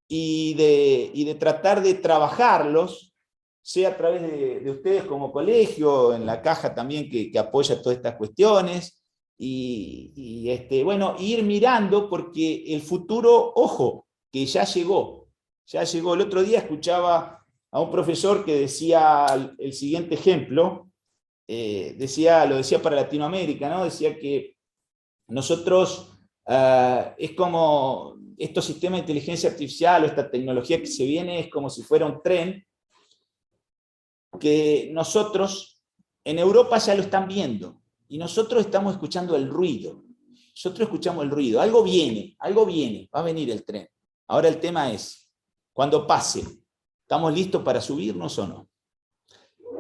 y de tratar de trabajarlos, sea a través de ustedes como colegio, en la caja también que apoya todas estas cuestiones, bueno, ir mirando, porque el futuro, ojo, que ya llegó. El otro día escuchaba a un profesor que decía el siguiente ejemplo, lo decía para Latinoamérica, ¿no? Decía que nosotros, es como estos sistemas de inteligencia artificial o esta tecnología que se viene, es como si fuera un tren, que nosotros en Europa ya lo están viendo, y nosotros estamos escuchando el ruido. Nosotros escuchamos el ruido, algo viene, va a venir el tren. Ahora el tema es, cuando pase, ¿estamos listos para subirnos o no?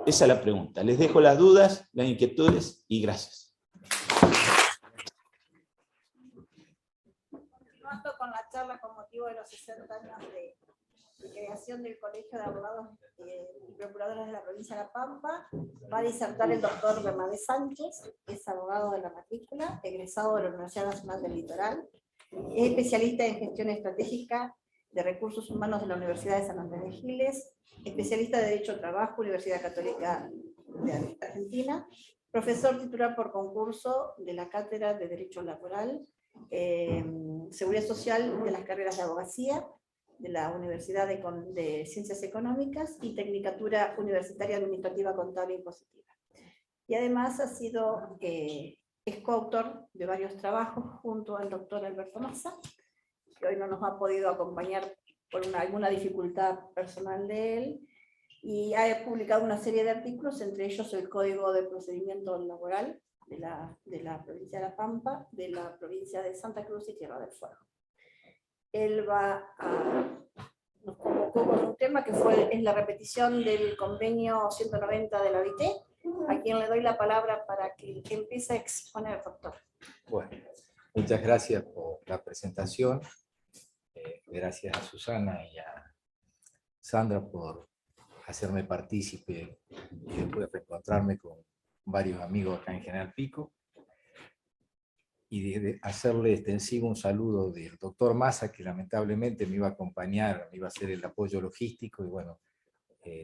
Esa es la pregunta. Les dejo las dudas, las inquietudes y gracias. Continuando con la charla con motivo de los 60 años de creación del Colegio de Abogados y Procuradores de la Provincia de La Pampa, va a disertar el doctor Bernabé Sánchez, que es abogado de la matrícula, egresado de la Universidad Nacional del Litoral, es especialista en gestión estratégica de recursos humanos de la Universidad de San Andrés de Giles, especialista de Derecho al Trabajo, Universidad Católica de Argentina, profesor titular por concurso de la Cátedra de Derecho Laboral, Seguridad Social de las carreras de abogacía, de la Universidad de Ciencias Económicas y Tecnicatura Universitaria Administrativa Contable e Impositiva. Y además es coautor de varios trabajos junto al doctor Alberto Massa, que hoy no nos ha podido acompañar por alguna dificultad personal de él, y ha publicado una serie de artículos, entre ellos el Código de Procedimiento Laboral de la provincia de La Pampa, de la provincia de Santa Cruz y Tierra del Fuego. Él nos convocó con un tema que es la repetición del convenio 190 de la OIT, a quien le doy la palabra para que empiece a exponer, doctor. Bueno, muchas gracias por la presentación. Gracias a Susana y a Sandra por hacerme partícipe y después reencontrarme con varios amigos acá en General Pico. Y de hacerle extensivo un saludo del doctor Massa, que lamentablemente me iba a acompañar, me iba a hacer el apoyo logístico, y bueno,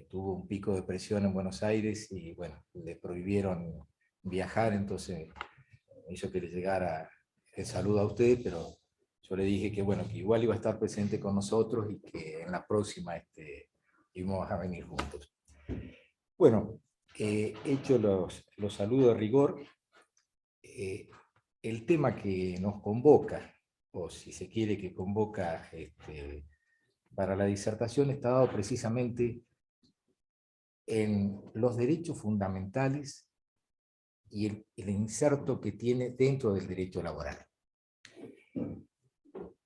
tuvo un pico de presión en Buenos Aires, y bueno, le prohibieron viajar, entonces me hizo que le llegara el saludo a usted, pero yo le dije que bueno, que igual iba a estar presente con nosotros, y que en la próxima íbamos a venir juntos. Bueno, hecho los saludos de rigor, el tema que nos convoca, o si se quiere que convoca para la disertación, está dado precisamente en los derechos fundamentales y el inserto que tiene dentro del derecho laboral.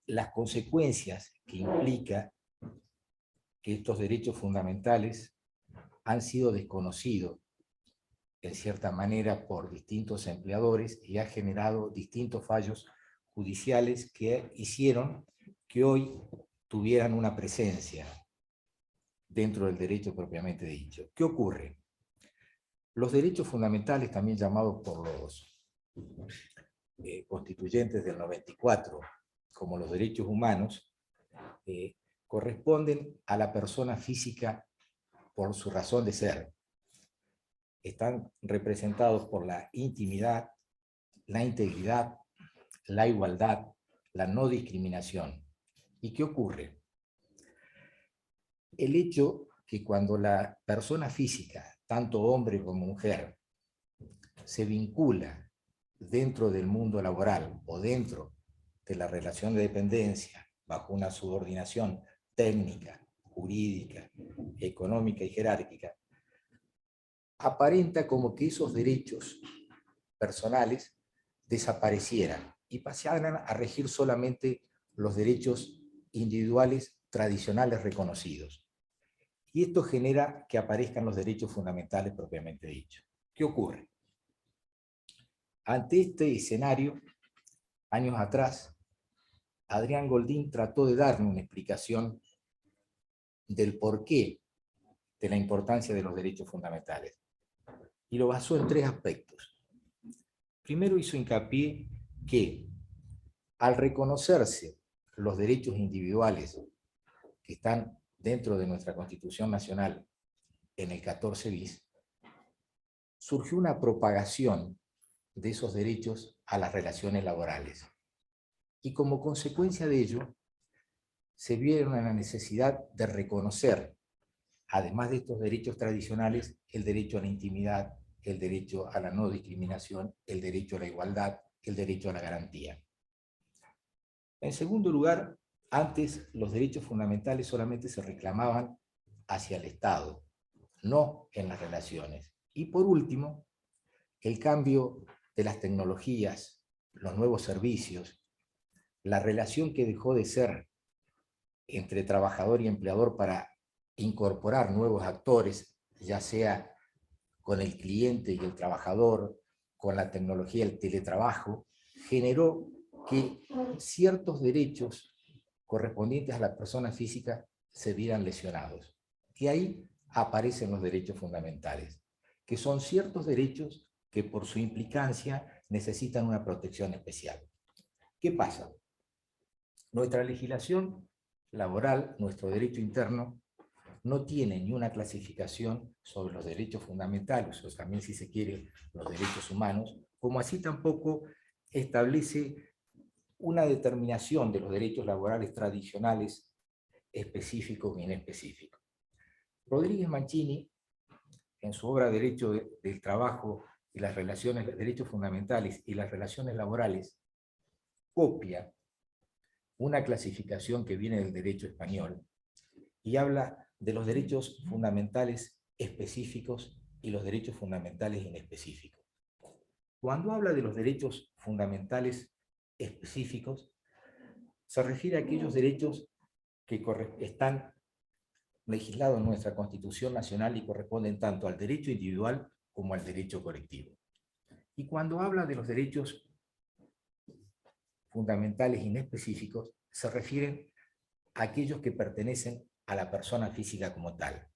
Las consecuencias que implica que estos derechos fundamentales han sido desconocidos en cierta manera por distintos empleadores, y ha generado distintos fallos judiciales que hicieron que hoy tuvieran una presencia dentro del derecho propiamente dicho. ¿Qué ocurre? Los derechos fundamentales, también llamados por los constituyentes del 94 como los derechos humanos, corresponden a la persona física por su razón de ser. Están representados por la intimidad, la integridad, la igualdad, la no discriminación. ¿Y qué ocurre? El hecho que cuando la persona física, tanto hombre como mujer, se vincula dentro del mundo laboral o dentro de la relación de dependencia bajo una subordinación técnica, jurídica, económica y jerárquica, aparenta como que esos derechos personales desaparecieran y pasaran a regir solamente los derechos individuales tradicionales reconocidos. Y esto genera que aparezcan los derechos fundamentales propiamente dichos. ¿Qué ocurre? Ante este escenario, años atrás, Adrián Goldín trató de darme una explicación del porqué de la importancia de los derechos fundamentales. Y lo basó en 3 aspectos. Primero, hizo hincapié que al reconocerse los derechos individuales que están dentro de nuestra Constitución Nacional en el 14 bis, surgió una propagación de esos derechos a las relaciones laborales. Y como consecuencia de ello, se vieron en la necesidad de reconocer, además de estos derechos tradicionales, el derecho a la intimidad, el derecho a la no discriminación, el derecho a la igualdad, el derecho a la garantía. En segundo lugar, antes los derechos fundamentales solamente se reclamaban hacia el Estado, no en las relaciones. Y por último, el cambio de las tecnologías, los nuevos servicios, la relación que dejó de ser entre trabajador y empleador para incorporar nuevos actores, ya sea con el cliente y el trabajador, con la tecnología del teletrabajo, generó que ciertos derechos correspondientes a la persona física se vieran lesionados. Y ahí aparecen los derechos fundamentales, que son ciertos derechos que por su implicancia necesitan una protección especial. ¿Qué pasa? Nuestra legislación laboral, nuestro derecho interno, no tiene ni una clasificación sobre los derechos fundamentales, o también, si se quiere, los derechos humanos, como así tampoco establece una determinación de los derechos laborales tradicionales específicos e inespecíficos. Rodríguez Mancini, en su obra Derecho del Trabajo y las relaciones, derechos fundamentales y las relaciones laborales, copia una clasificación que viene del derecho español y habla de los derechos fundamentales específicos y los derechos fundamentales inespecíficos. Cuando habla de los derechos fundamentales específicos, se refiere a aquellos derechos que están legislados en nuestra Constitución Nacional y corresponden tanto al derecho individual como al derecho colectivo. Y cuando habla de los derechos fundamentales inespecíficos, se refieren a aquellos que pertenecen a la persona física como tal,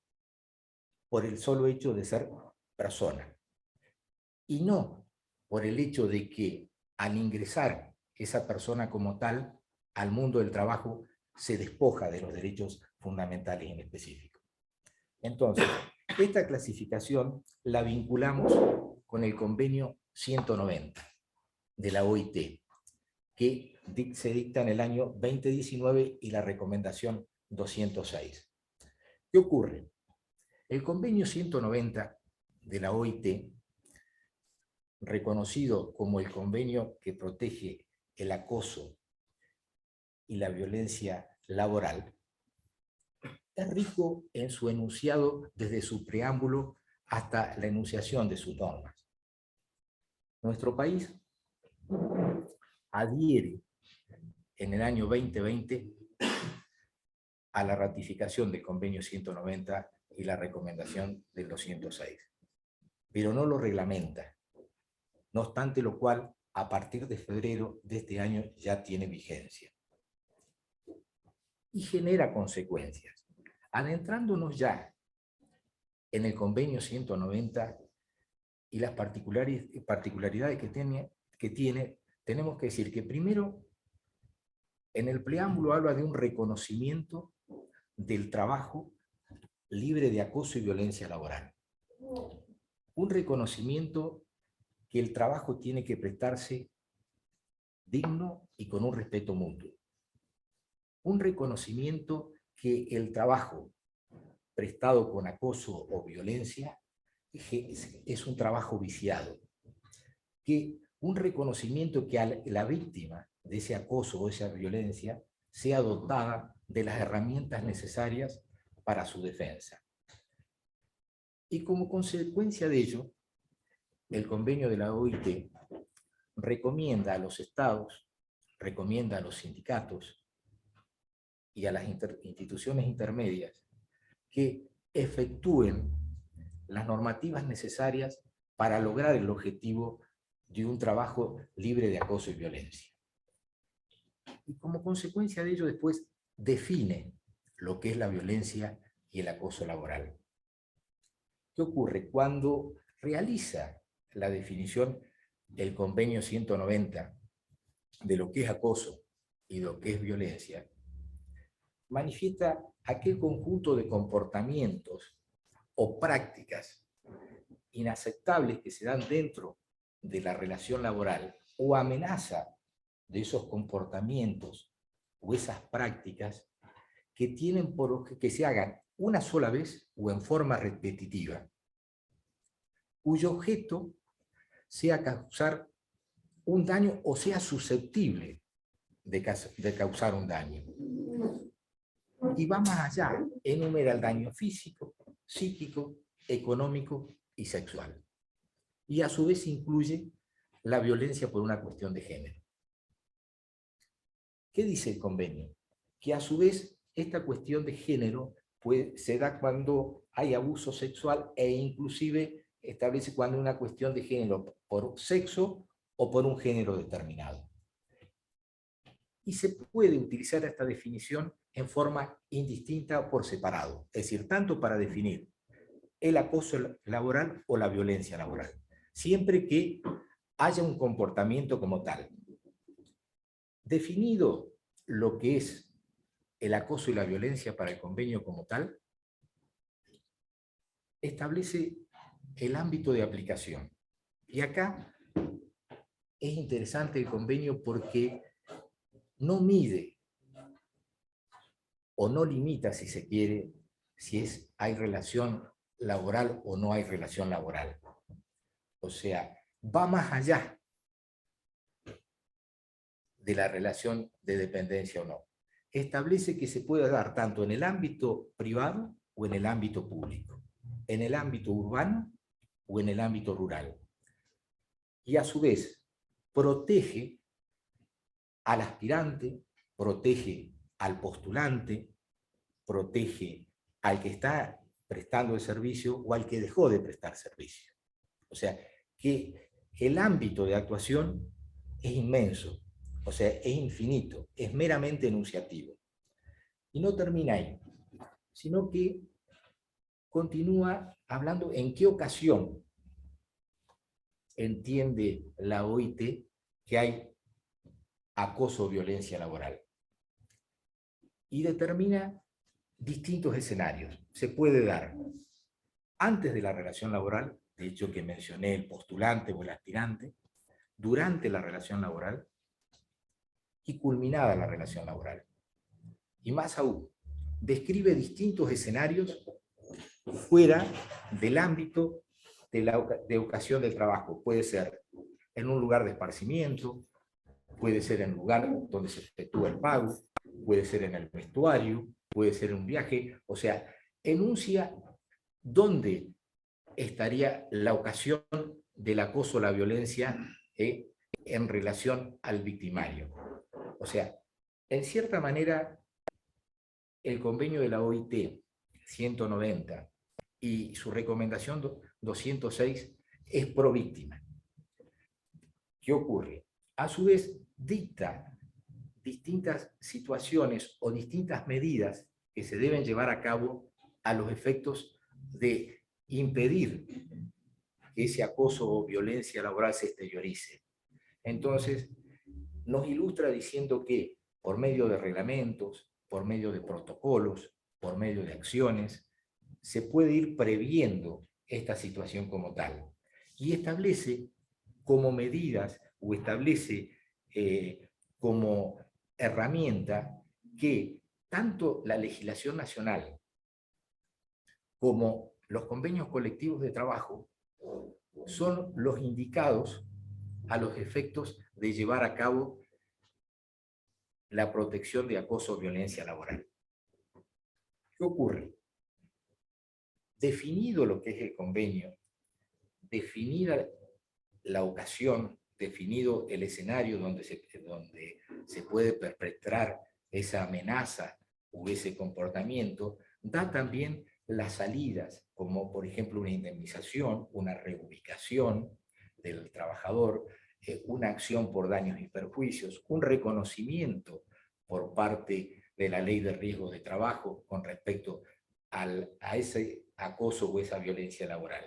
por el solo hecho de ser persona, y no por el hecho de que al ingresar esa persona como tal al mundo del trabajo se despoja de los derechos fundamentales inespecíficos. Entonces, esta clasificación la vinculamos con el convenio 190 de la OIT, que se dicta en el año 2019 y la recomendación 206. ¿Qué ocurre? El convenio 190 de la OIT, reconocido como el convenio que protege el acoso y la violencia laboral, es rico en su enunciado desde su preámbulo hasta la enunciación de sus normas. Nuestro país adhiere en el año 2020 a la ratificación del convenio 190 y la recomendación del 206, pero no lo reglamenta, no obstante lo cual, a partir de febrero de este año ya tiene vigencia. Y genera consecuencias. Adentrándonos ya en el convenio 190 y las particularidades que tiene, tenemos que decir que primero, en el preámbulo habla de un reconocimiento del trabajo libre de acoso y violencia laboral. Un reconocimiento que el trabajo tiene que prestarse digno y con un respeto mutuo. Un reconocimiento que el trabajo prestado con acoso o violencia es un trabajo viciado. Que un reconocimiento que a la víctima de ese acoso o esa violencia sea dotada de las herramientas necesarias para su defensa. Y como consecuencia de ello, el convenio de la OIT recomienda a los estados, recomienda a los sindicatos y a las instituciones intermedias que efectúen las normativas necesarias para lograr el objetivo de un trabajo libre de acoso y violencia. Y como consecuencia de ello después define lo que es la violencia y el acoso laboral. ¿Qué ocurre? Cuando realiza la definición del convenio 190 de lo que es acoso y lo que es violencia, manifiesta aquel conjunto de comportamientos o prácticas inaceptables que se dan dentro de la relación laboral o amenaza de esos comportamientos o esas prácticas que tienen por que se hagan una sola vez o en forma repetitiva, cuyo objeto sea causar un daño o sea susceptible de causar un daño. Y va más allá, enumera el daño físico, psíquico, económico y sexual. Y a su vez incluye la violencia por una cuestión de género. ¿Qué dice el convenio? Que a su vez esta cuestión de género se da cuando hay abuso sexual e inclusive establece cuando hay una cuestión de género por sexo o por un género determinado. Y se puede utilizar esta definición en forma indistinta o por separado, es decir, tanto para definir el acoso laboral o la violencia laboral, siempre que haya un comportamiento como tal. Definido lo que es el acoso y la violencia para el convenio como tal, establece el ámbito de aplicación. Y acá es interesante el convenio porque no mide o no limita, si se quiere, si hay relación laboral o no hay relación laboral. O sea, va más allá de la relación de dependencia o no. Establece que se puede dar tanto en el ámbito privado o en el ámbito público, en el ámbito urbano o en el ámbito rural. Y a su vez, protege al aspirante, protege al postulante, protege al que está prestando el servicio o al que dejó de prestar servicio. O sea, que el ámbito de actuación es inmenso, o sea, es infinito, es meramente enunciativo. Y no termina ahí, sino que continúa hablando en qué ocasión entiende la OIT que hay acoso o violencia laboral. Y determina distintos escenarios. Se puede dar antes de la relación laboral, de hecho que mencioné el postulante o el aspirante, durante la relación laboral y culminada la relación laboral. Y más aún, describe distintos escenarios fuera del ámbito de ocasión del trabajo. Puede ser en un lugar de esparcimiento, puede ser en un lugar donde se efectúa el pago, puede ser en el vestuario, puede ser en un viaje, o sea, enuncia dónde estaría la ocasión del acoso o la violencia en relación al victimario. O sea, en cierta manera, el convenio de la OIT 190 y su recomendación 206 es pro víctima. ¿Qué ocurre? A su vez, dicta distintas situaciones o distintas medidas que se deben llevar a cabo a los efectos de impedir que ese acoso o violencia laboral se exteriorice. Entonces, nos ilustra diciendo que por medio de reglamentos, por medio de protocolos, por medio de acciones, se puede ir previendo esta situación como tal. Y establece como medidas o establece como herramienta que tanto la legislación nacional como los convenios colectivos de trabajo son los indicados a los efectos de llevar a cabo la protección de acoso o violencia laboral. ¿Qué ocurre? Definido lo que es el convenio, definida la ocasión, definido el escenario donde se puede perpetrar esa amenaza o ese comportamiento, da también las salidas, como por ejemplo una indemnización, una reubicación del trabajador, una acción por daños y perjuicios, un reconocimiento por parte de la ley de riesgo de trabajo con respecto a ese acoso o esa violencia laboral.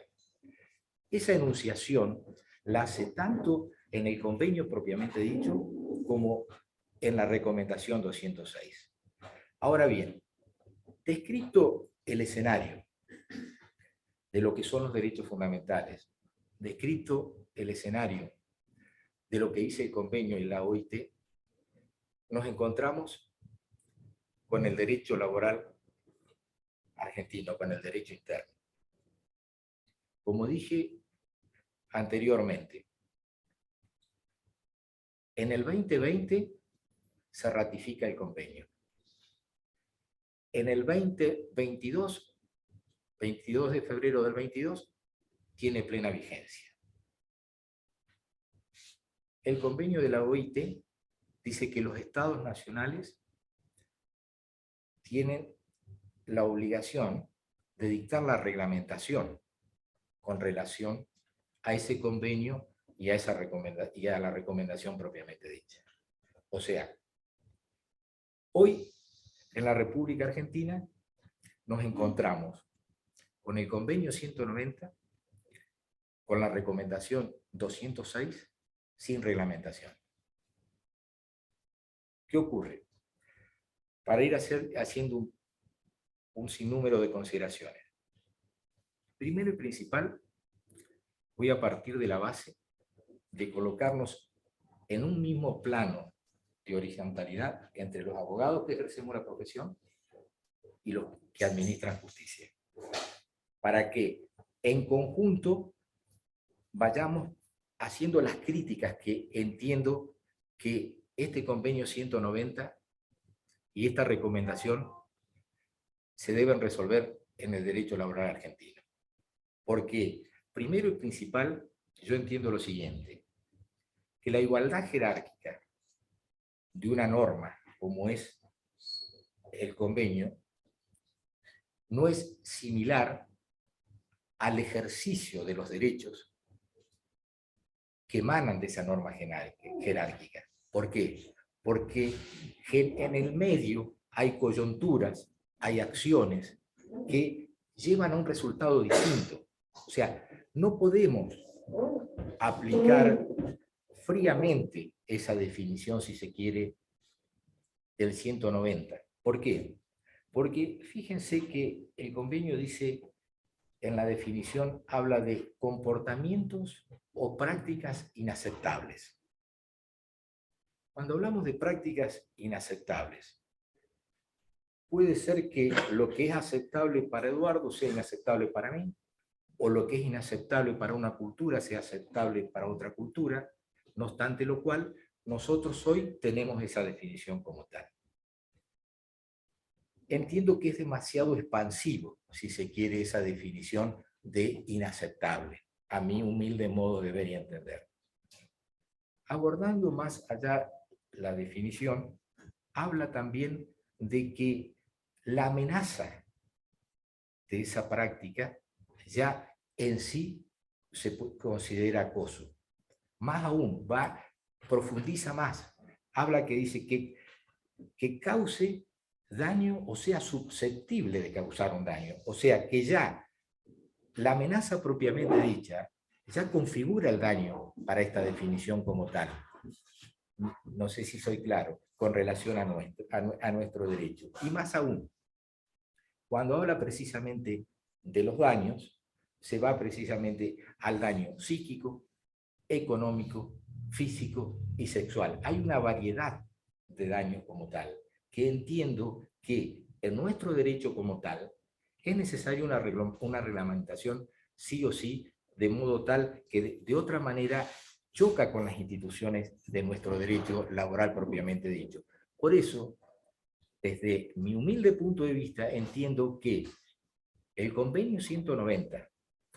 Esa enunciación la hace tanto en el convenio propiamente dicho como en la recomendación 206. Ahora bien, descrito el escenario de lo que son los derechos fundamentales, descrito el escenario de lo que dice el convenio y la OIT, nos encontramos con el derecho laboral argentino, con el derecho interno. Como dije anteriormente, en el 2020 se ratifica el convenio. En el 2022, 22 de febrero del 22, tiene plena vigencia. El convenio de la OIT dice que los estados nacionales tienen la obligación de dictar la reglamentación con relación a ese convenio y a la recomendación propiamente dicha. O sea, hoy en la República Argentina nos encontramos con el convenio 190, con la recomendación 206, sin reglamentación. ¿Qué ocurre? Para ir haciendo un sinnúmero de consideraciones. Primero y principal, voy a partir de la base de colocarnos en un mismo plano de horizontalidad entre los abogados que ejercemos la profesión y los que administran justicia, para que en conjunto vayamos haciendo las críticas que entiendo que este convenio 190 y esta recomendación se deben resolver en el derecho laboral argentino. Porque, primero y principal, yo entiendo lo siguiente, que la igualdad jerárquica de una norma, como es el convenio, no es similar al ejercicio de los derechos que emanan de esa norma jerárquica. ¿Por qué? Porque en el medio hay coyunturas, hay acciones que llevan a un resultado distinto. O sea, no podemos aplicar fríamente esa definición, si se quiere, del 190. ¿Por qué? Porque fíjense que el convenio dice, en la definición, habla de comportamientos o prácticas inaceptables. Cuando hablamos de prácticas inaceptables, puede ser que lo que es aceptable para Eduardo sea inaceptable para mí, o lo que es inaceptable para una cultura sea aceptable para otra cultura, no obstante lo cual, nosotros hoy tenemos esa definición como tal. Entiendo que es demasiado expansivo, si se quiere, esa definición de inaceptable, a mi humilde modo de ver y entender. Abordando más allá la definición, habla también de que la amenaza de esa práctica ya en sí se considera acoso. Más aún, profundiza más. Habla que dice que cause daño o sea susceptible de causar un daño. O sea, que ya la amenaza propiamente dicha ya configura el daño para esta definición como tal. No sé si soy claro con relación a nuestro derecho. Y más aún, cuando habla precisamente de los daños, se va precisamente al daño psíquico, económico, físico y sexual. Hay una variedad de daños como tal, que entiendo que en nuestro derecho como tal es necesaria una reglamentación sí o sí, de modo tal que de otra manera choca con las instituciones de nuestro derecho laboral propiamente dicho. Por eso, desde mi humilde punto de vista, entiendo que el convenio 190,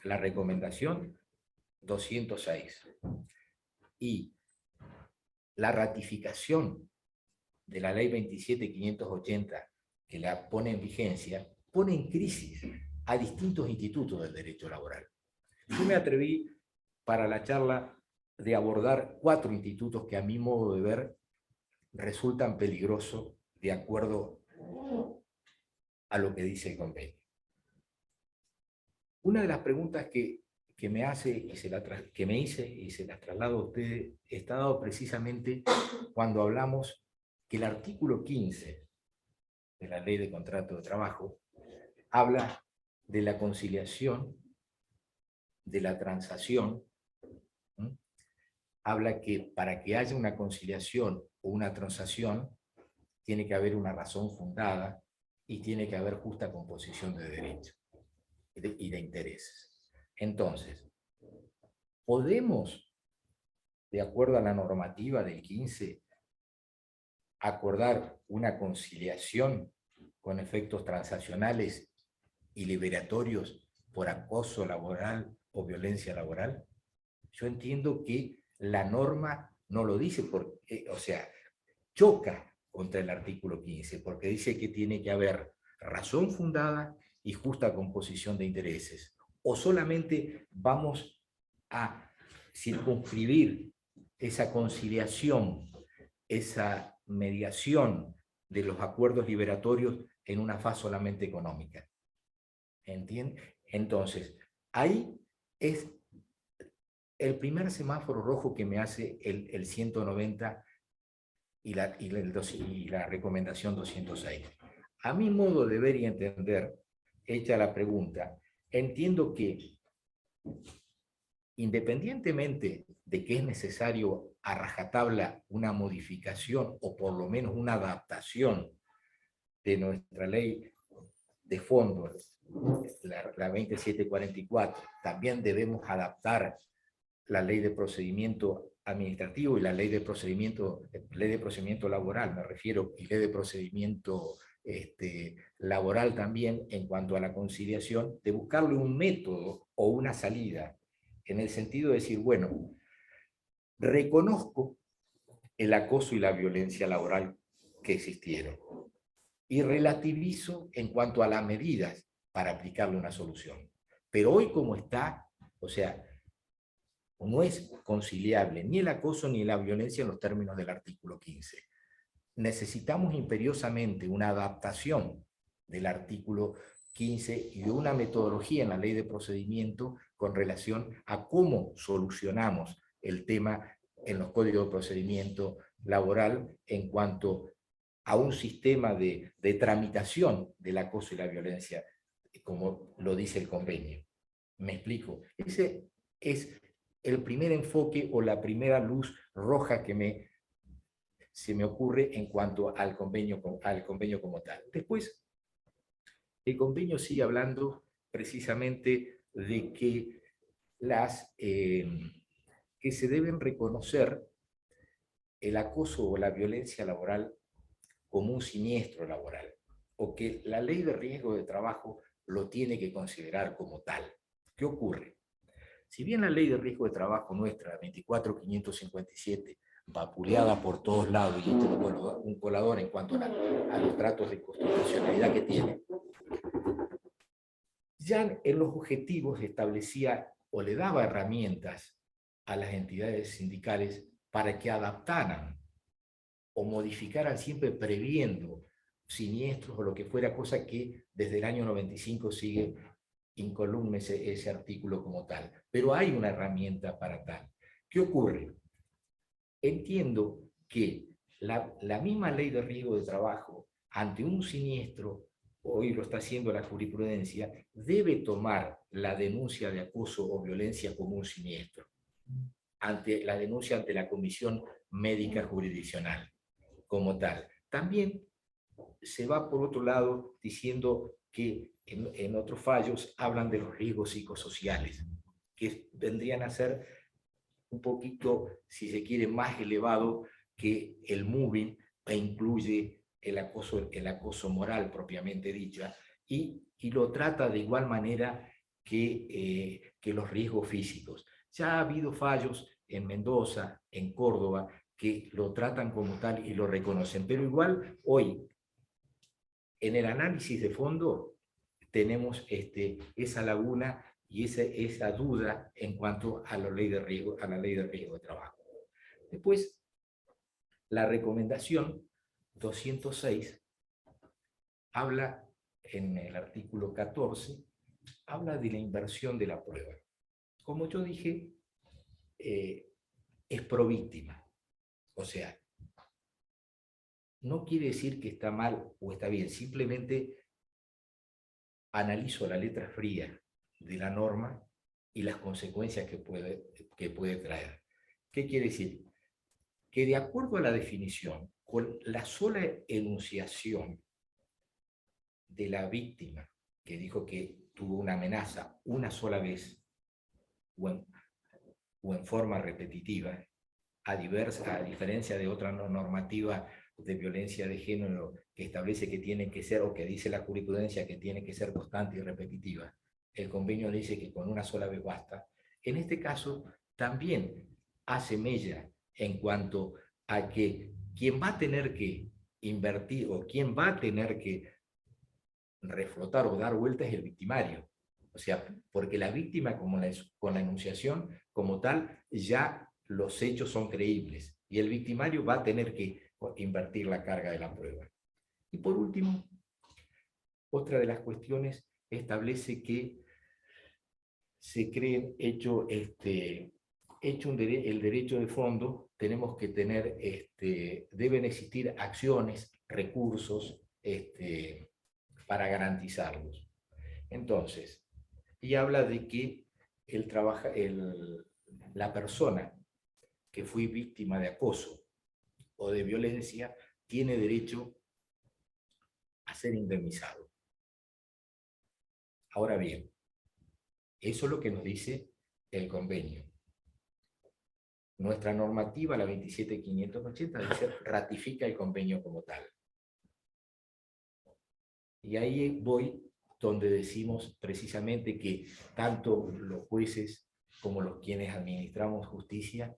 la recomendación 206 y la ratificación de la ley 27.580 que la pone en vigencia, pone en crisis a distintos institutos del derecho laboral. Yo me atreví para la charla de abordar 4 institutos que a mi modo de ver resultan peligrosos de acuerdo a lo que dice el convenio. Una de las preguntas que me hace y que me hice y se las traslado a ustedes está dado precisamente cuando hablamos que el artículo 15 de la Ley de Contrato de Trabajo habla de la conciliación, de la transacción. Habla que para que haya una conciliación o una transacción tiene que haber una razón fundada y tiene que haber justa composición de derechos y de intereses. Entonces, ¿podemos, de acuerdo a la normativa del 15, acordar una conciliación con efectos transaccionales y liberatorios por acoso laboral o violencia laboral? Yo entiendo que la norma no lo dice, o sea, choca contra el artículo 15, porque dice que tiene que haber razón fundada y justa composición de intereses. O solamente vamos a circunscribir esa conciliación, esa mediación de los acuerdos liberatorios en una fase solamente económica. ¿Entiende? Entonces, ahí es el primer semáforo rojo que me hace el 190 y la recomendación 206. A mi modo de ver y entender, hecha la pregunta, entiendo que independientemente de que es necesario a rajatabla una modificación o por lo menos una adaptación de nuestra ley de fondo, la 2744, también debemos adaptar la ley de procedimiento administrativo y la ley de procedimiento laboral, me refiero, y ley de procedimiento laboral también en cuanto a la conciliación, de buscarle un método o una salida, en el sentido de decir, bueno, reconozco el acoso y la violencia laboral que existieron y relativizo en cuanto a las medidas para aplicarle una solución. Pero hoy como está, o sea, no es conciliable ni el acoso ni la violencia en los términos del artículo 15. Necesitamos imperiosamente una adaptación del artículo 15 y de una metodología en la ley de procedimiento con relación a cómo solucionamos el tema en los códigos de procedimiento laboral en cuanto a un sistema de tramitación del acoso y la violencia, como lo dice el convenio. ¿Me explico? Ese es el primer enfoque o la primera luz roja que se me ocurre en cuanto al convenio como tal. Después, el convenio sigue hablando precisamente de que, que se deben reconocer el acoso o la violencia laboral como un siniestro laboral, o que la ley de riesgo de trabajo lo tiene que considerar como tal. ¿Qué ocurre? Si bien la ley de riesgo de trabajo nuestra, 24557, vapuleada por todos lados y un colador en cuanto a los tratos de constitucionalidad que tiene, ya en los objetivos establecía o le daba herramientas a las entidades sindicales para que adaptaran o modificaran siempre previendo siniestros o lo que fuera, cosa que desde el año 95 sigue incolume ese artículo como tal. Pero hay una herramienta para tal. ¿Qué ocurre? Entiendo que la misma ley de riesgo de trabajo, ante un siniestro, hoy lo está haciendo la jurisprudencia, debe tomar la denuncia de acoso o violencia como un siniestro, ante la denuncia ante la Comisión Médica Jurisdiccional como tal. También se va por otro lado diciendo que en otros fallos hablan de los riesgos psicosociales, que vendrían a ser un poquito, si se quiere, más elevado que el moving e incluye el acoso moral propiamente dicha, y lo trata de igual manera que los riesgos físicos. Ya ha habido fallos en Mendoza, en Córdoba, que lo tratan como tal y lo reconocen, pero igual hoy, en el análisis de fondo, tenemos esa laguna y esa duda en cuanto a la ley de riesgo de trabajo. Después, la recomendación 206 habla, en el artículo 14, habla de la inversión de la prueba. Como yo dije, es províctima. O sea, no quiere decir que está mal o está bien, simplemente analizo la letra fría de la norma y las consecuencias que puede traer. ¿Qué quiere decir? Que de acuerdo a la definición, con la sola enunciación de la víctima, que dijo que tuvo una amenaza una sola vez o en forma repetitiva, a diferencia de otra normativa de violencia de género que establece que tiene que ser, o que dice la jurisprudencia que tiene que ser constante y repetitiva, el convenio dice que con una sola vez basta. En este caso también hace mella en cuanto a que quien va a tener que invertir o quien va a tener que reflotar o dar vuelta es el victimario. O sea, porque la víctima con la enunciación como tal ya los hechos son creíbles y el victimario va a tener que invertir la carga de la prueba. Y por último, otra de las cuestiones establece que se cree el derecho de fondo, tenemos que tener, deben existir acciones, recursos para garantizarlos. Entonces, y habla de que la persona que fue víctima de acoso o de violencia tiene derecho a ser indemnizado. Ahora bien, eso es lo que nos dice el convenio. Nuestra normativa, la 27580, dice, ratifica el convenio como tal. Y ahí voy donde decimos precisamente que tanto los jueces como los quienes administramos justicia,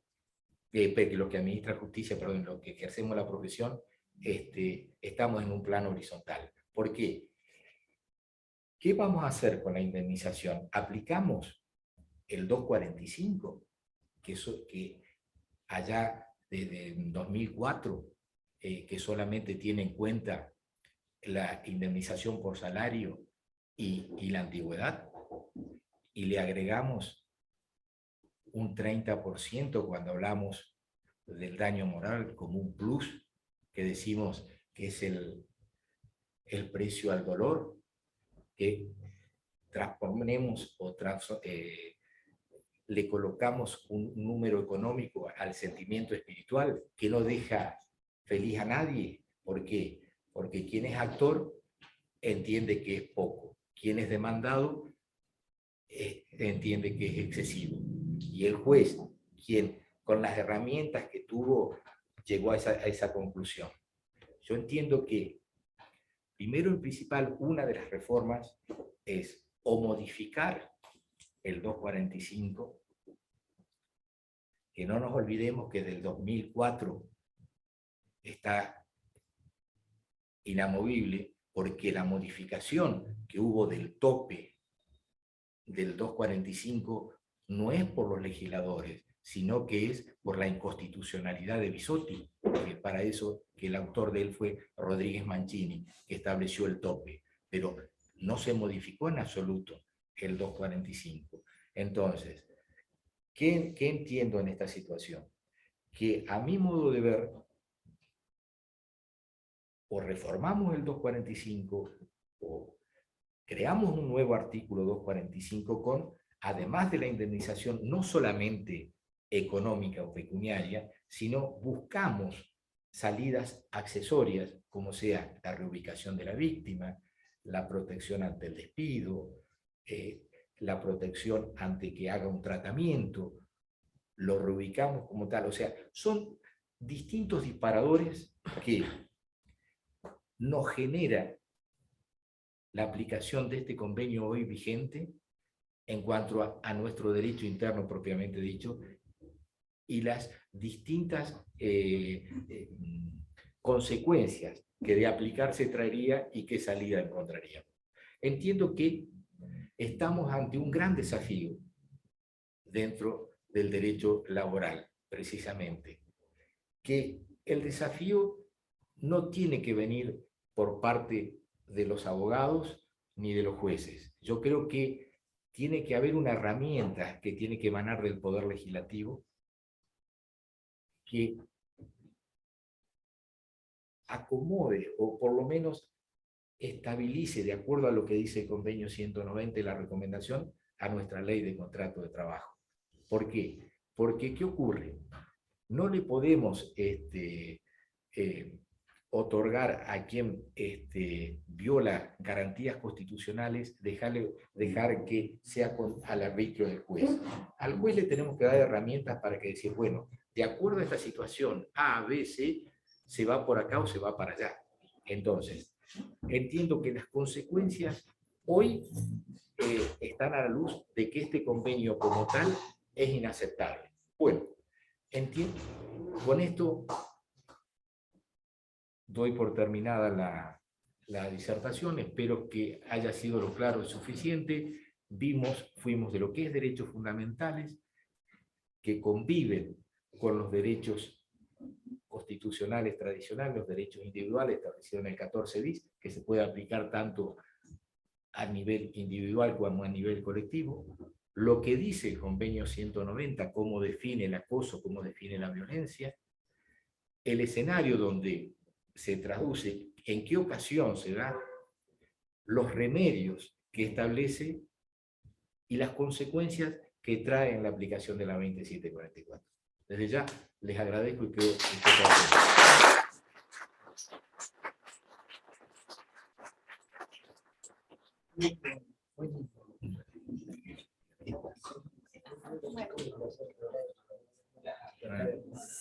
los que administran justicia, perdón, los que ejercemos la profesión, estamos en un plano horizontal. ¿Por qué? ¿Qué vamos a hacer con la indemnización? ¿Aplicamos el 245? que allá desde 2004, que solamente tiene en cuenta la indemnización por salario y la antigüedad, y le agregamos un 30% cuando hablamos del daño moral como un plus, que decimos que es el precio al dolor, que transponemos o le colocamos un número económico al sentimiento espiritual que no deja feliz a nadie. ¿Por qué? Porque quien es actor entiende que es poco, quien es demandado entiende que es excesivo, y el juez, quien con las herramientas que tuvo llegó a esa conclusión. Yo entiendo que primero y principal, una de las reformas es o modificar el 245, que no nos olvidemos que del 2004 está inamovible, porque la modificación que hubo del tope del 245 no es por los legisladores, sino que es por la inconstitucionalidad de Bisotti, que para eso que el autor de él fue Rodríguez Mancini, que estableció el tope, pero no se modificó en absoluto el 245. Entonces, ¿qué entiendo en esta situación? Que a mi modo de ver, o reformamos el 245 o creamos un nuevo artículo 245 con, además de la indemnización no solamente económica o pecuniaria, sino buscamos salidas accesorias, como sea la reubicación de la víctima, la protección ante el despido, la protección ante que haga un tratamiento, lo reubicamos como tal. O sea, son distintos disparadores que nos genera la aplicación de este convenio hoy vigente en cuanto a nuestro derecho interno propiamente dicho, y las distintas consecuencias que de aplicarse traería y qué salida encontraríamos. Entiendo que estamos ante un gran desafío dentro del derecho laboral, precisamente, que el desafío no tiene que venir por parte de los abogados ni de los jueces. Yo creo que tiene que haber una herramienta que tiene que emanar del Poder Legislativo que acomode o por lo menos estabilice, de acuerdo a lo que dice el convenio 190 y la recomendación, a nuestra ley de contrato de trabajo. ¿Por qué? Porque, ¿qué ocurre? No le podemos otorgar a quien viola garantías constitucionales, dejar que sea al arbitrio del juez. Al juez le tenemos que dar herramientas para que decir, bueno, de acuerdo a esta situación A, B, C, se va por acá o se va para allá. Entonces, entiendo que las consecuencias hoy están a la luz de que este convenio como tal es inaceptable. Bueno, entiendo, con esto doy por terminada la disertación, espero que haya sido lo claro y suficiente. Fuimos de lo que es derechos fundamentales, que conviven con los derechos constitucionales tradicionales, los derechos individuales establecidos en el 14 bis, que se puede aplicar tanto a nivel individual como a nivel colectivo. Lo que dice el convenio 190, cómo define el acoso, cómo define la violencia, el escenario donde se traduce, en qué ocasión se da, los remedios que establece y las consecuencias que trae en la aplicación de la 2744. Desde ya les agradezco y quedo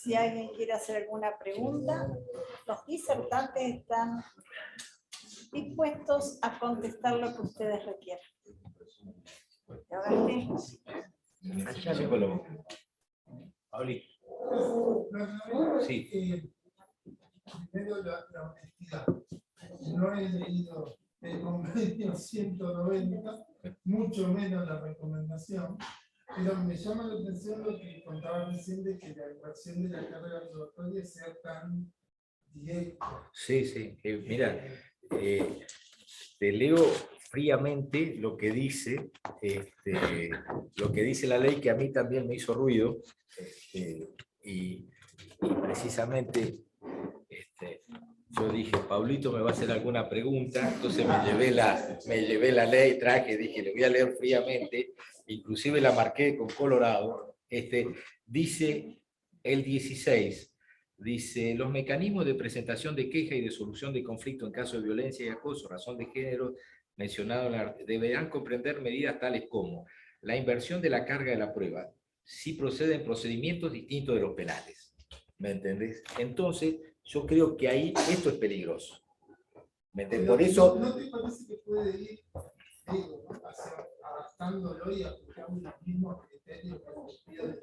Si alguien quiere hacer alguna pregunta, los disertantes están dispuestos a contestar lo que ustedes requieran. Sí. Primero la honestidad. No he leído el convenio 190, mucho menos la recomendación, Pero me llama la atención lo que contaba recién de que la inversión de la carga obligatoria sea tan directa. Sí, sí. Mira, te leo fríamente lo que dice la ley, que a mí también me hizo ruido, y precisamente yo dije, Pablito me va a hacer alguna pregunta, entonces me llevé la ley, traje, dije, le voy a leer fríamente, inclusive la marqué con colorado. Dice el 16, dice, los mecanismos de presentación de queja y de solución de conflicto en caso de violencia y acoso, razón de género, mencionado deberán comprender medidas tales como la inversión de la carga de la prueba, si proceden procedimientos distintos de los penales. ¿Me entendés? Entonces, yo creo que ahí esto es peligroso. ¿Me entendés? Por eso... ¿No te parece que puede ir, digo, ¿no? Adaptándolo y aplicando los mismos criterios que los pide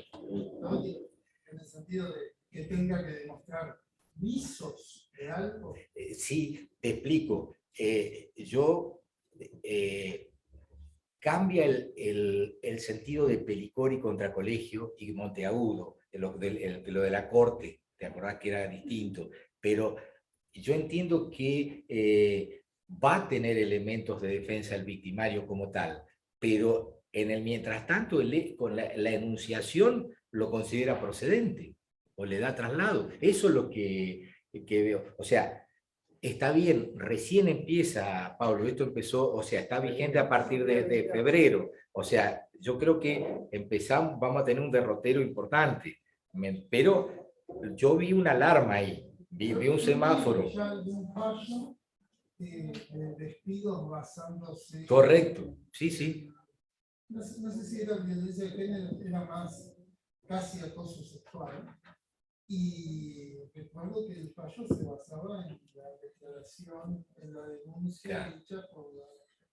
en el sentido de que tenga que demostrar visos de algo? Sí, te explico. Cambia el sentido de Pelicori contra Colegio y Monteagudo, lo de la Corte, ¿te acordás que era distinto? Pero yo entiendo que va a tener elementos de defensa del victimario como tal, pero en el mientras tanto, con la enunciación lo considera procedente o le da traslado. Eso es lo que veo. O sea, está bien, recién empieza, Pablo, esto empezó, o sea, está vigente a partir de febrero. O sea, yo creo que vamos a tener un derrotero importante, pero yo vi una alarma ahí, vi un semáforo. ¿Ya algún fallo de despidos basándose? Correcto, sí, sí. No sé si era violencia de género, era más casi acoso sexual. Y recuerdo que el fallo se basaba en la declaración, en la denuncia hecha por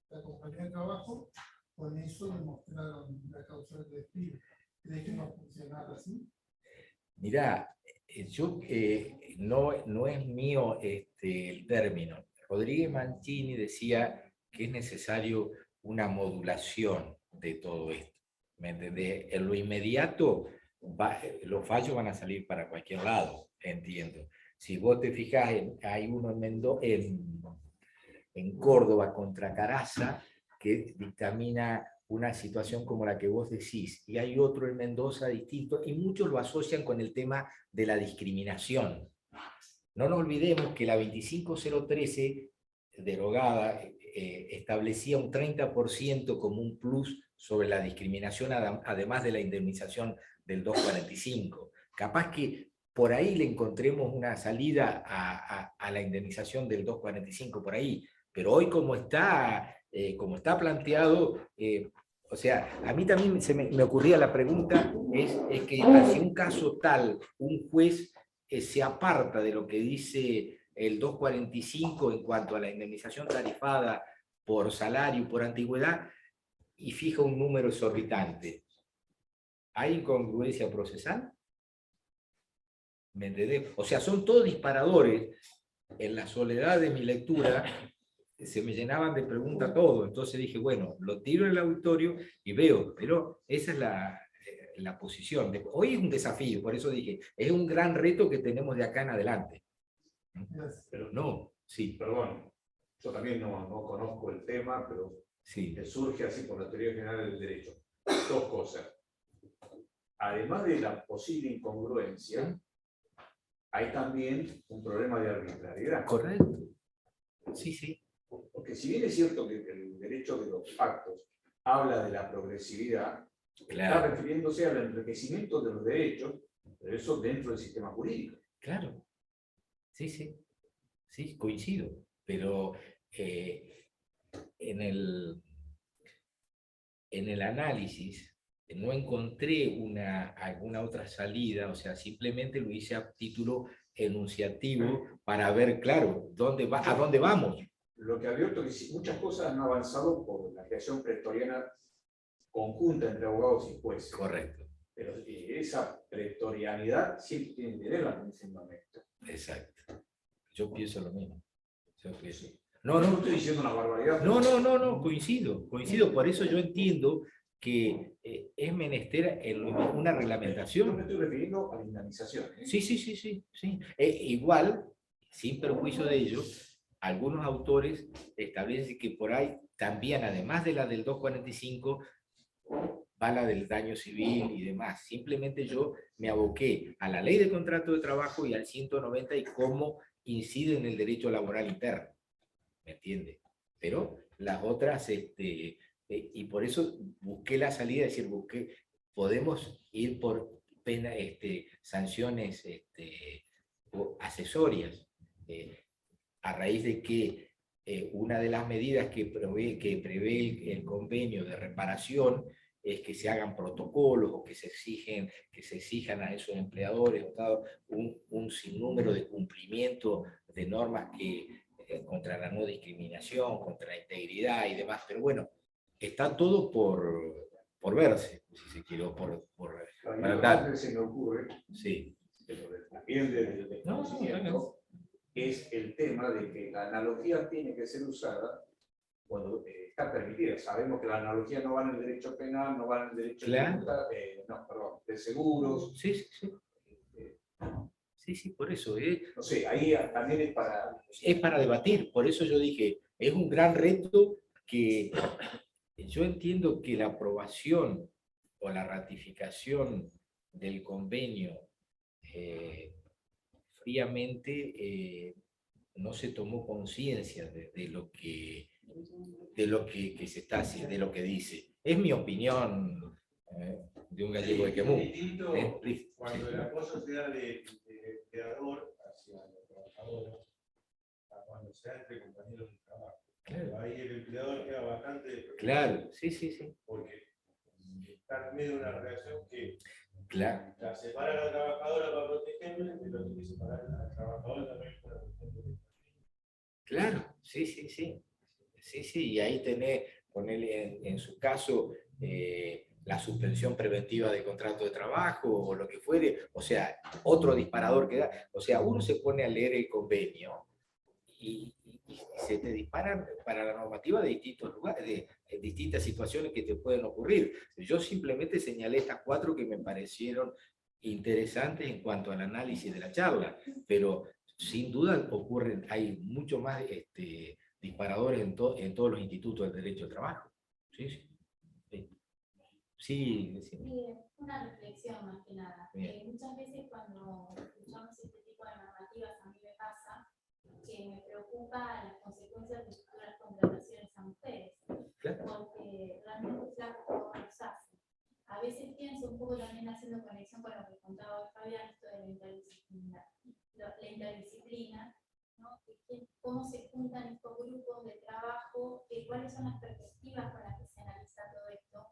la compañía de trabajo. Con eso demostraron la causa del despido. ¿Crees que no funcionaba así? Mirá, no es mío el término. Rodríguez Mancini decía que es necesario una modulación de todo esto. ¿Me entendés? En lo inmediato, los fallos van a salir para cualquier lado, entiendo. Si vos te fijás, hay uno en Córdoba contra Caraza que dictamina una situación como la que vos decís, y hay otro en Mendoza distinto, y muchos lo asocian con el tema de la discriminación. No nos olvidemos que la 25013, derogada, establecía un 30% como un plus sobre la discriminación, además de la indemnización del 245. Capaz que por ahí le encontremos una salida a la indemnización del 245 por ahí, pero hoy como está planteado, o sea, a mí también me ocurría la pregunta, es que si un caso tal, un juez se aparta de lo que dice el 245 en cuanto a la indemnización tarifada por salario y por antigüedad, y fija un número exorbitante, ¿hay incongruencia procesal? ¿Me entendés? O sea, son todos disparadores. En la soledad de mi lectura se me llenaban de preguntas todo, entonces dije, bueno, lo tiro en el auditorio y veo, pero esa es la posición. Hoy es un desafío, por eso dije, es un gran reto que tenemos de acá en adelante. Pero no, sí. Perdón, yo también no conozco el tema, pero sí, me surge así por la teoría general del derecho. Dos cosas. Además de la posible incongruencia, hay también un problema de arbitrariedad. Correcto. Sí, sí. Porque si bien es cierto que el derecho de los pactos habla de la progresividad, claro, está refiriéndose al enriquecimiento de los derechos, pero eso dentro del sistema jurídico. Claro. Sí, sí. Sí, coincido. Pero en el análisis no encontré alguna otra salida, o sea, simplemente lo hice a título enunciativo para ver, claro, a dónde vamos. Lo que advierto es que muchas cosas han avanzado por la creación pretoriana conjunta entre abogados y jueces. Correcto. Pero esa pretorianidad siempre tiene que tenerla en ese momento. Exacto. Yo pienso lo mismo. No estoy diciendo una barbaridad. No, coincido. Por eso yo entiendo que es menester una Yo reglamentación. me estoy refiriendo a la indemnización. Sí, sí, sí, sí, sí. Igual, sin perjuicio de ello, algunos autores establecen que por ahí también, además de la del 245, va la del daño civil y demás. Simplemente yo me aboqué a la ley de contrato de trabajo y al 190 y cómo incide en el derecho laboral interno. ¿Me entiende? Pero las otras, y por eso busqué la salida, es decir, podemos ir por pena, sanciones o accesorias, a raíz de que una de las medidas que prevé el convenio de reparación es que se hagan protocolos o que se exijan a esos empleadores un sinnúmero de cumplimiento de normas contra la no discriminación, contra la integridad y demás. Pero bueno, está todo por verse, si se quiere, Lo se me ocurre, Sí. pero también del desconocimiento, es el tema de que la analogía tiene que ser usada cuando está permitida. Sabemos que la analogía no va en el derecho penal, no va en el derecho de seguros. Sí, sí, sí. Sí, sí, por eso. No sé, ahí también es para... Es para debatir, por eso yo dije, es un gran reto que yo entiendo que la aprobación o la ratificación del convenio fríamente no se tomó conciencia de lo que se está haciendo, de lo que dice. Es mi opinión de un gallego de Quemú. Cuando el acoso se da de empleador hacia la trabajadora, a cuando se da entre compañeros de trabajo. Claro. Ahí el empleador queda bastante... Claro, sí, sí, sí. Porque está en medio de una relación que Claro. la separa a la trabajadora para protegerla, pero tiene que separar al trabajador también para protegerla. Claro, sí, sí, sí. Sí, sí, y ahí ponerle en su caso la suspensión preventiva de contrato de trabajo o lo que fuere, o sea, otro disparador que da. O sea, uno se pone a leer el convenio y se te disparan para la normativa de distintos lugares, de distintas situaciones que te pueden ocurrir. Yo simplemente señalé estas 4 que me parecieron interesantes en cuanto al análisis de la charla, pero sin duda hay mucho más disparadores en todos los institutos del derecho del trabajo. Sí, sí. Sí, sí. Una reflexión más que nada. Muchas veces cuando escuchamos este tipo de normativas, a mí me pasa que me preocupa las consecuencias de futuras contrataciones a mujeres, porque realmente flaco cómo los hacen. A veces pienso un poco también haciendo conexión con lo que contaba Fabián, esto de la interdisciplina, ¿no? Cómo se juntan estos grupos de trabajo, cuáles son las perspectivas con las que se analiza todo esto.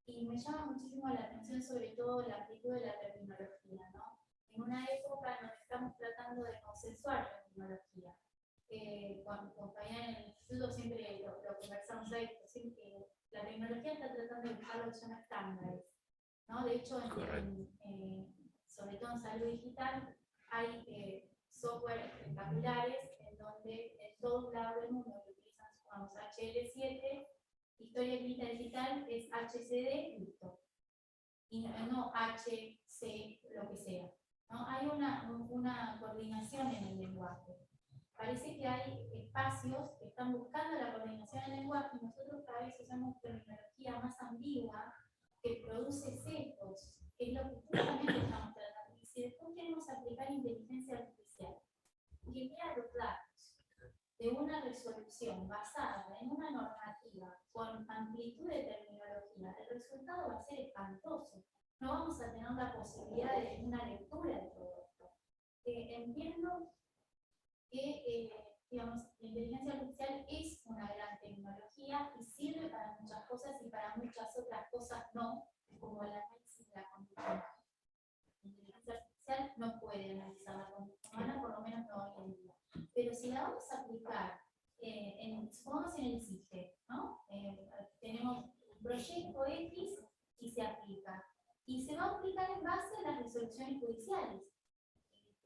Y me llama muchísimo la atención sobre todo la amplitud de la terminología, ¿no? En una época en donde estamos tratando de consensuar la terminología. Con Fabián en el instituto siempre lo conversamos ahí, que la tecnología está tratando de buscar lo que llaman estándares, ¿no? De hecho, sobre todo en salud digital, hay software espectaculares en donde en todos lados del mundo que utilizan, vamos, HL7, historia clínica digital es HCD, listo. Y no HC, lo que sea, ¿no? Hay una coordinación en el lenguaje. Parece que hay espacios que están buscando la coordinación en el lenguaje y nosotros cada vez usamos terminología más ambigua que produce sesgos, que es lo que justamente estamos tratando. Y si después queremos aplicar inteligencia artificial, que vea los datos de una resolución basada en una normativa con amplitud de terminología, el resultado va a ser espantoso. No vamos a tener la posibilidad de una lectura de todo esto. Entiendo que digamos, la inteligencia artificial es una gran tecnología y sirve para muchas cosas y para muchas otras cosas no, como el análisis de la conducta humana. La inteligencia artificial no puede analizar la conducta humana, por lo menos no hoy en día. Pero si la vamos a aplicar, supongamos en el CIGE, ¿no? Tenemos un proyecto X y se aplica. Y se va a aplicar en base a las resoluciones judiciales.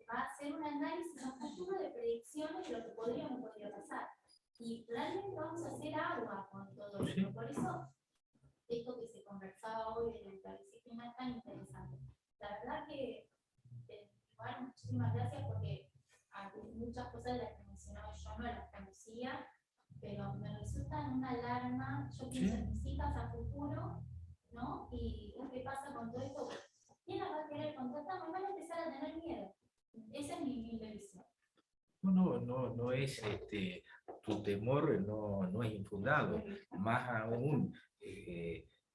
Va a hacer un análisis a futuro de predicciones de lo que podría o no podría pasar. Y realmente vamos a hacer agua con todo esto. Por eso esto que se conversaba hoy del plebiscito es tan interesante. La verdad que, bueno, muchísimas gracias porque muchas cosas de las que mencionó yo no las conocía, pero me resultan una alarma. Yo pienso en mis hijas a futuro, ¿no? Y ¿qué pasa con todo esto? ¿Quién las va a querer contratar? Me van a empezar a tener miedo. Esa es mi visión. No es tu temor, no es infundado. Más aún,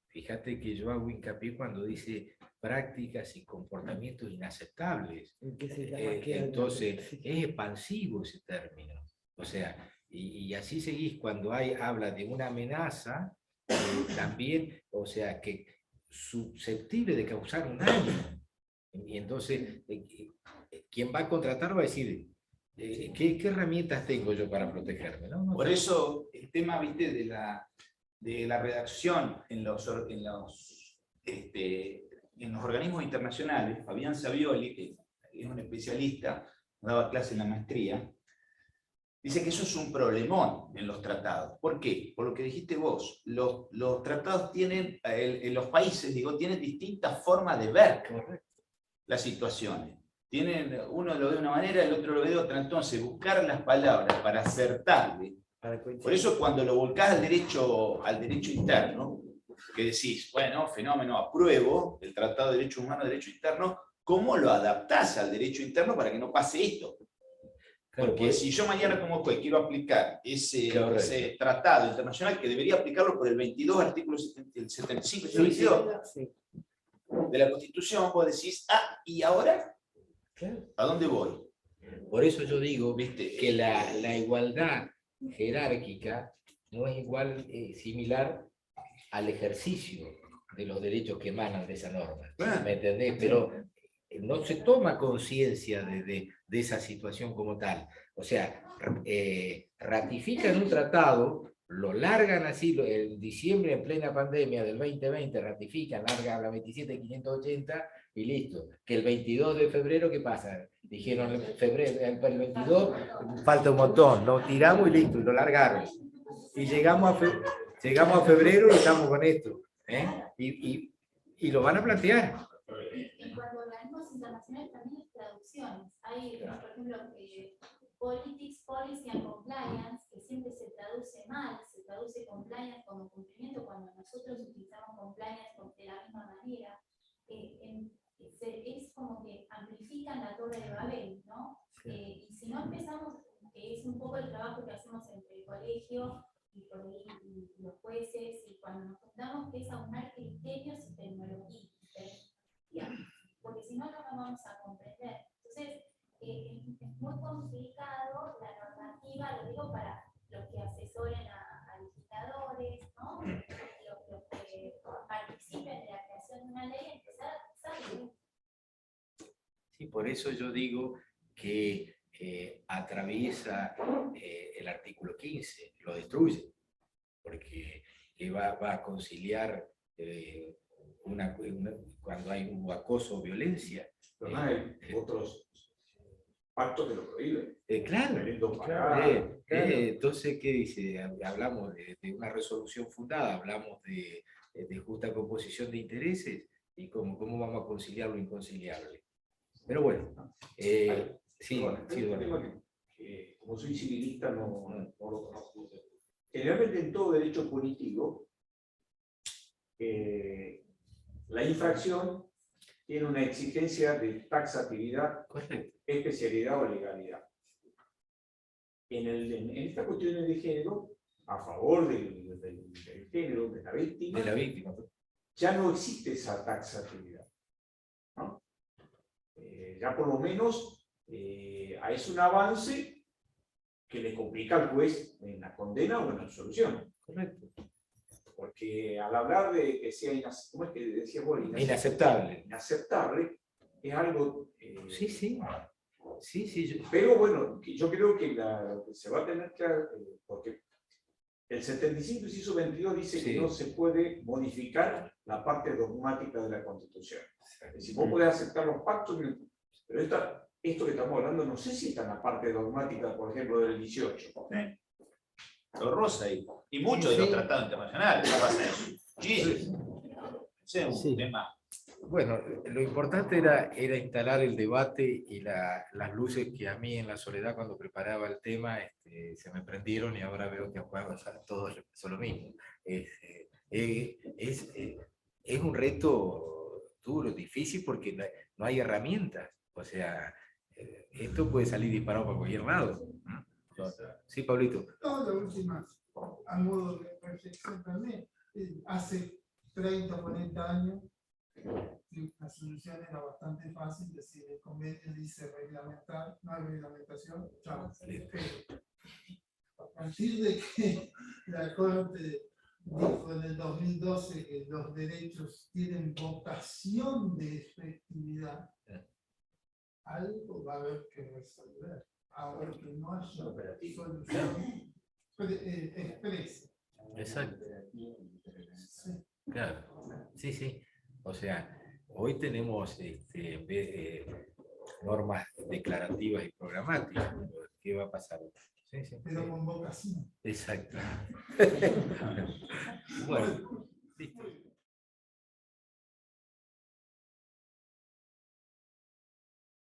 fíjate que yo hago hincapié cuando dice prácticas y comportamientos inaceptables. Entonces, es expansivo ese término. O sea, y así seguís cuando habla de una amenaza, también, o sea, que susceptible de causar un daño. Y entonces, quien va a contratar va a decir, ¿qué herramientas tengo yo para protegerme? ¿No? Por eso el tema, viste, de la redacción en los organismos internacionales, Fabián Savioli, que es un especialista, daba clase en la maestría, dice que eso es un problemón en los tratados. ¿Por qué? Por lo que dijiste vos, los tratados tienen, en los países, tienen distintas formas de ver las situaciones. Uno lo ve de una manera, el otro lo ve de otra. Entonces, buscar las palabras para acertarle. Por eso cuando lo volcás al derecho interno, que decís, bueno, fenómeno, apruebo el Tratado de Derechos Humanos, Derecho Interno, ¿cómo lo adaptás al derecho interno para que no pase esto? Porque si yo mañana como juez quiero aplicar ese tratado internacional, que debería aplicarlo por el 22, artículo 75 y 22 de la Constitución, vos decís, ¿y ahora? ¿A dónde voy? Por eso yo digo, ¿viste?, que la igualdad jerárquica no es similar al ejercicio de los derechos que emanan de esa norma. ¿Me entendés? Pero no se toma conciencia de esa situación como tal. O sea, ratifican un tratado, lo largan así, en diciembre, en plena pandemia del 2020, ratifican, largan la 27.580 y listo. Que el 22 de febrero, ¿qué pasa? Dijeron el 22, falta un montón, lo tiramos y listo, y lo largaron. Y llegamos a febrero y estamos con esto. Y lo van a plantear. En cuanto a organismos internacionales, también hay traducciones. Hay, por ejemplo, Politics, Policy and Compliance, que siempre se traduce mal, se traduce compliance como cumplimiento, cuando nosotros utilizamos compliance de la misma manera. Es como que amplifican la torre de Babel, ¿no? Y si no empezamos, que es un poco el trabajo que hacemos entre el colegio y los jueces, y cuando nos juntamos, que es aunar criterios y tecnología, porque si no, no lo vamos a comprender. Entonces, es muy complicado la normativa, lo digo para los que asesoren a legisladores, ¿no? Los que participen de la creación de una ley, empezar a pensar. Sí, por eso yo digo que atraviesa el artículo 15, lo destruye, porque va a conciliar cuando hay un acoso o violencia. Pero hay otros pactos que lo prohíben. Claro. Entonces, ¿qué dice? Hablamos de una resolución fundada, hablamos de justa composición de intereses, y cómo vamos a conciliar lo inconciliable. Pero bueno, sí, bueno, como soy civilista no lo conozco. Generalmente en todo derecho punitivo, la infracción tiene una exigencia de taxatividad, especialidad o legalidad. En estas cuestiones de género, a favor del género, de la víctima, ya no existe esa taxatividad, ¿no? Ya por lo menos es un avance que le complica al juez en la condena o en la absolución. Correcto. Porque al hablar de que sea ¿cómo es que decía vos? Inaceptable. Inaceptable, es algo... Sí. Pero bueno, yo creo que lo que se va a tener que... porque el 75, inciso 22 dice que no se puede modificar la parte dogmática de la Constitución. Es decir, vos podés aceptar los pactos, pero esto que estamos hablando no sé si está en la parte dogmática, por ejemplo, del 18. Lo rosa ahí. Y muchos de los tratados internacionales pasa eso. Sí, ese es un Sí. tema. Bueno, lo importante era instalar el debate y las luces que a mí en la soledad cuando preparaba el tema se me prendieron y ahora veo que a Juan González todos les pasó lo mismo. Es un reto duro, difícil porque no hay herramientas. O sea, esto puede salir disparado para cualquier lado. Sí, Pablito. No, la última, a modo de reflexión también, hace 30 o 40 años, la solución era bastante fácil, decir, el convenio dice reglamentar, no hay reglamentación, chao. A partir de que la Corte dijo en el 2012 que los derechos tienen vocación de efectividad, algo va a haber que resolver. Ahora que no haya solución expresa. Exacto. Sí. Claro, sí, sí. O sea, hoy tenemos, en vez de normas declarativas y programáticas, ¿qué va a pasar? Sí, sí. Pero con vocación. Exacto. Bueno,